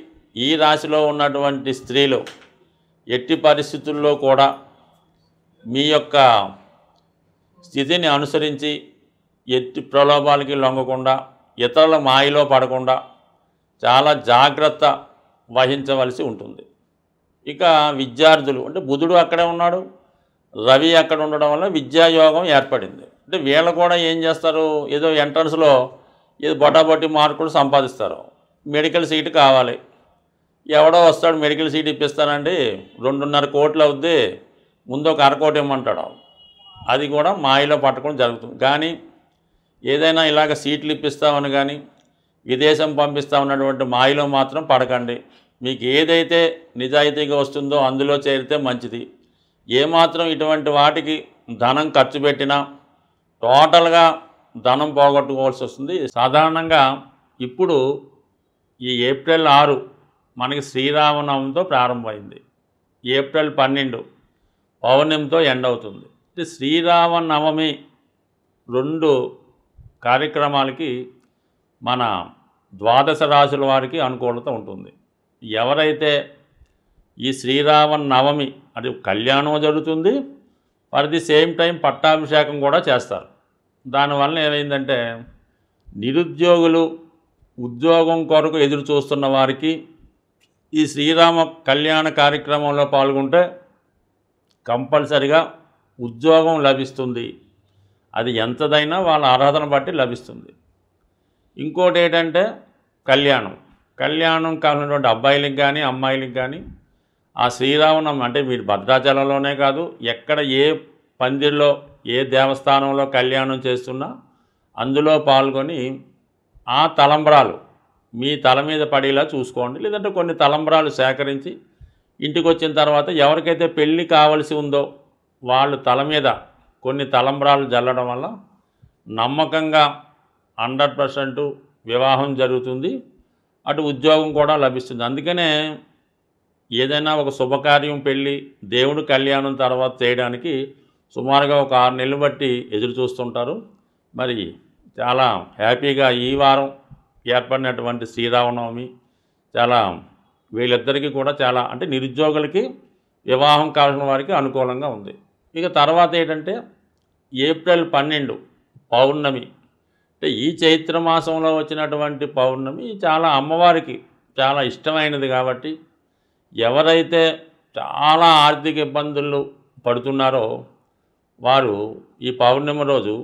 ఈ రాశిలో ఉన్నటువంటి స్త్రీలు ఎట్టి పరిస్థితుల్లో కూడా మీ యొక్క స్థితిని అనుసరించి ఎట్టి ప్రలోభాలకి లొంగకుండా, ఇతరుల మాయలో పడకుండా చాలా జాగ్రత్త వహించవలసి ఉంటుంది. ఇక విద్యార్థులు, అంటే బుధుడు అక్కడే ఉన్నాడు, రవి అక్కడ ఉండడం వల్ల విద్యాయోగం ఏర్పడింది. అంటే వీళ్ళు కూడా ఏం చేస్తారు, ఏదో ఎంట్రన్స్లో ఏదో బొటాబొట్టి మార్కులు సంపాదిస్తారు. మెడికల్ సీటు కావాలి, ఎవడో వస్తాడు మెడికల్ సీట్ ఇప్పిస్తానండి, 2.5 కోట్లు అవుద్ది, ముందు ఒక 1/2 కోటి ఇమ్మంటాడు. అది కూడా మాయలో పట్టడం జరుగుతుంది. కానీ ఏదైనా ఇలాగ సీట్లు ఇప్పిస్తామని కానీ విదేశం పంపిస్తామన్నటువంటి మాయలో మాత్రం పడకండి. మీకు ఏదైతే నిజాయితీగా వస్తుందో అందులో చేరితే మంచిది. ఏమాత్రం ఇటువంటి వాటికి ధనం ఖర్చు పెట్టినా టోటల్గా ధనం పోగొట్టుకోవాల్సి వస్తుంది. సాధారణంగా ఇప్పుడు ఈ ఏప్రిల్ 6 మనకి శ్రీరామనవమితో ప్రారంభమైంది. ఏప్రిల్ 12 పౌర్ణమితో ఎండ్ అవుతుంది. శ్రీరామనవమి 2 కార్యక్రమాలకి మన ద్వాదశ రాశుల వారికి అనుకూలత ఉంటుంది. ఎవరైతే ఈ శ్రీరామనవమి అది కళ్యాణం జరుగుతుంది, ఫర్ ది సేమ్ టైం పట్టాభిషేకం కూడా చేస్తారు. దానివల్ల ఏమైందంటే నిరుద్యోగులు ఉద్యోగం కొరకు ఎదురు చూస్తున్న వారికి ఈ శ్రీరామ కళ్యాణ కార్యక్రమంలో పాల్గొంటే కంపల్సరిగా ఉద్యోగం లభిస్తుంది. అది ఎంతదైనా వాళ్ళ అర్హతను బట్టి లభిస్తుంది. ఇంకోటి ఏంటంటే కళ్యాణం కావాల్సినటువంటి అబ్బాయిలకు కానీ అమ్మాయిలకు కానీ ఆ శ్రీరామనవమి అంటే మీరు భద్రాచలంలోనే కాదు, ఎక్కడ ఏ పందిరిలో ఏ దేవస్థానంలో కళ్యాణం చేస్తున్నా అందులో పాల్గొని ఆ తలంబ్రాలు మీ తల మీద పడేలా చూసుకోండి. లేదంటే కొన్ని తలంబ్రాలు సేకరించి ఇంటికి వచ్చిన తర్వాత ఎవరికైతే పెళ్ళి కావలసి ఉందో వాళ్ళు తల మీద కొన్ని తలంబ్రాలు జల్లడం వల్ల నమ్మకంగా 100% వివాహం జరుగుతుంది, అటు ఉద్యోగం కూడా లభిస్తుంది. అందుకనే ఏదైనా ఒక శుభకార్యం పెళ్ళి దేవుడు కళ్యాణం తర్వాత చేయడానికి సుమారుగా ఒక 6 నెలలు బట్టి ఎదురు చూస్తుంటారు. మరి చాలా హ్యాపీగా ఈ వారం ఏర్పడినటువంటి శ్రీరామనవమి చాలా వీళ్ళిద్దరికీ కూడా చాలా అంటే నిరుద్యోగులకి వివాహం కావాల్సిన వారికి అనుకూలంగా ఉంది. ఇక తర్వాత ఏంటంటే ఏప్రిల్ 12 పౌర్ణమి. అంటే ఈ చైత్ర మాసంలో వచ్చినటువంటి పౌర్ణమి చాలా అమ్మవారికి చాలా ఇష్టమైనది కాబట్టి ఎవరైతే చాలా ఆర్థిక ఇబ్బందులు పడుతున్నారో వారు ఈ పౌర్ణమి రోజు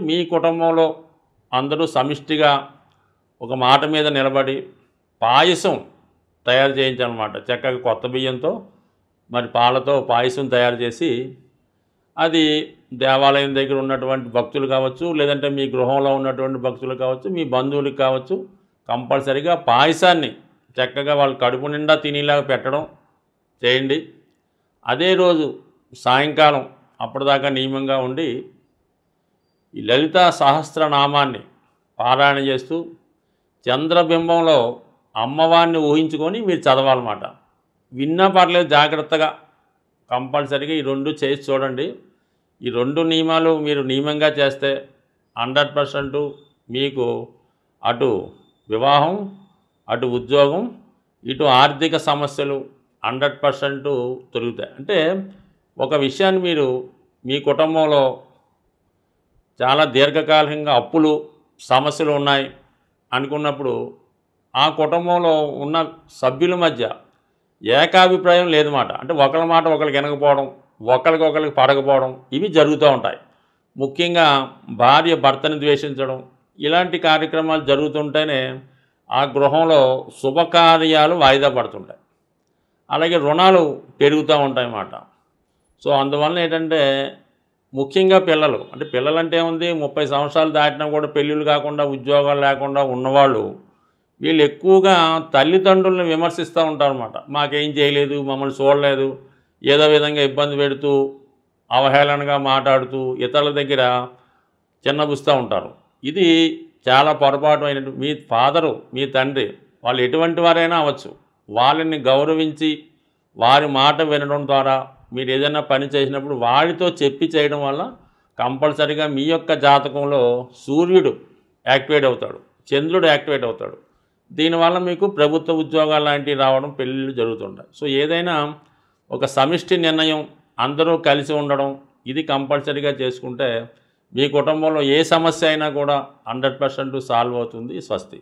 మీ కుటుంబంలో అందరూ సమిష్టిగా ఒక మాట మీద నిలబడి పాయసం తయారు చేయించాలన్నమాట. చక్కగా కొత్త బియ్యంతో మరి పాలతో పాయసం తయారు చేసి అది దేవాలయం దగ్గర ఉన్నటువంటి భక్తులు కావచ్చు, లేదంటే మీ గృహంలో ఉన్నటువంటి భక్తులు కావచ్చు, మీ బంధువులకు కావచ్చు, కంపల్సరీగా పాయసాన్ని చక్కగా వాళ్ళు కడుపు నిండా తినేలాగా పెట్టడం చేయండి. అదే రోజు సాయంకాలం అప్పటిదాకా నియమంగా ఉండి ఈ లలిత సహస్రనామాన్ని పారాయణ చేస్తూ చంద్రబింబంలో అమ్మవారిని ఊహించుకొని మీరు చదవాలన్నమాట. విన్నా పర్లేదు, జాగ్రత్తగా కంపల్సరీగా ఈ 2 చేసి చూడండి. ఈ 2 నియమాలు మీరు నియమంగా చేస్తే 100% మీకు అటు వివాహం, అటు ఉద్యోగం, ఇటు ఆర్థిక సమస్యలు 100% తొలుగుతాయి. అంటే ఒక విషయాన్ని మీరు మీ కుటుంబంలో చాలా దీర్ఘకాలికంగా అప్పులు సమస్యలు ఉన్నాయి అనుకున్నప్పుడు ఆ కుటుంబంలో ఉన్న సభ్యుల మధ్య ఏకాభిప్రాయం లేదన్నమాట. అంటే ఒకరి మాట ఒకరికి వినకపోవడం, ఒకరికొకరికి పడకపోవడం ఇవి జరుగుతూ ఉంటాయి. ముఖ్యంగా భార్య భర్తని ద్వేషించడం ఇలాంటి కార్యక్రమాలు జరుగుతుంటేనే ఆ గృహంలో శుభకార్యాలు వాయిదా పడుతుంటాయి. అలాగే రుణాలు పెరుగుతూ ఉంటాయన్నమాట. సో అందువల్ల ఏంటంటే ముఖ్యంగా పిల్లలు అంటే పిల్లలంటే ఏముంది 30 సంవత్సరాలు దాటినా కూడా పెళ్ళిళ్ళు కాకుండా ఉద్యోగాలు లేకుండా ఉన్నవాళ్ళు వీళ్ళు ఎక్కువగా తల్లిదండ్రులను విమర్శిస్తూ ఉంటారన్నమాట. మాకేం చేయలేదు, మమ్మల్ని చూడలేదు, ఏదో విధంగా ఇబ్బంది పెడుతూ అవహేళనగా మాట్లాడుతూ ఇతరుల దగ్గర చిన్నబుస్తూ ఉంటారు. ఇది చాలా పొరపాటు అయినట్టు. మీ ఫాదరు మీ తండ్రి వాళ్ళు ఎటువంటి వారైనా అవ్వచ్చు, వాళ్ళని గౌరవించి వారి మాట వినడం ద్వారా మీరు ఏదైనా పని చేసినప్పుడు వాడితో చెప్పి చేయడం వల్ల కంపల్సరీగా మీ యొక్క జాతకంలో సూర్యుడు యాక్టివేట్ అవుతాడు, చంద్రుడు యాక్టివేట్ అవుతాడు. దీనివల్ల మీకు ప్రభుత్వ ఉద్యోగాలు లాంటివి రావడం, పెళ్ళిళ్ళు జరుగుతుంటాయి. సో ఏదైనా ఒక సమిష్టి నిర్ణయం అందరూ కలిసి ఉండడం ఇది కంపల్సరీగా చేసుకుంటే మీ కుటుంబంలో ఏ సమస్య అయినా కూడా 100% సాల్వ్ అవుతుంది. స్వస్తి.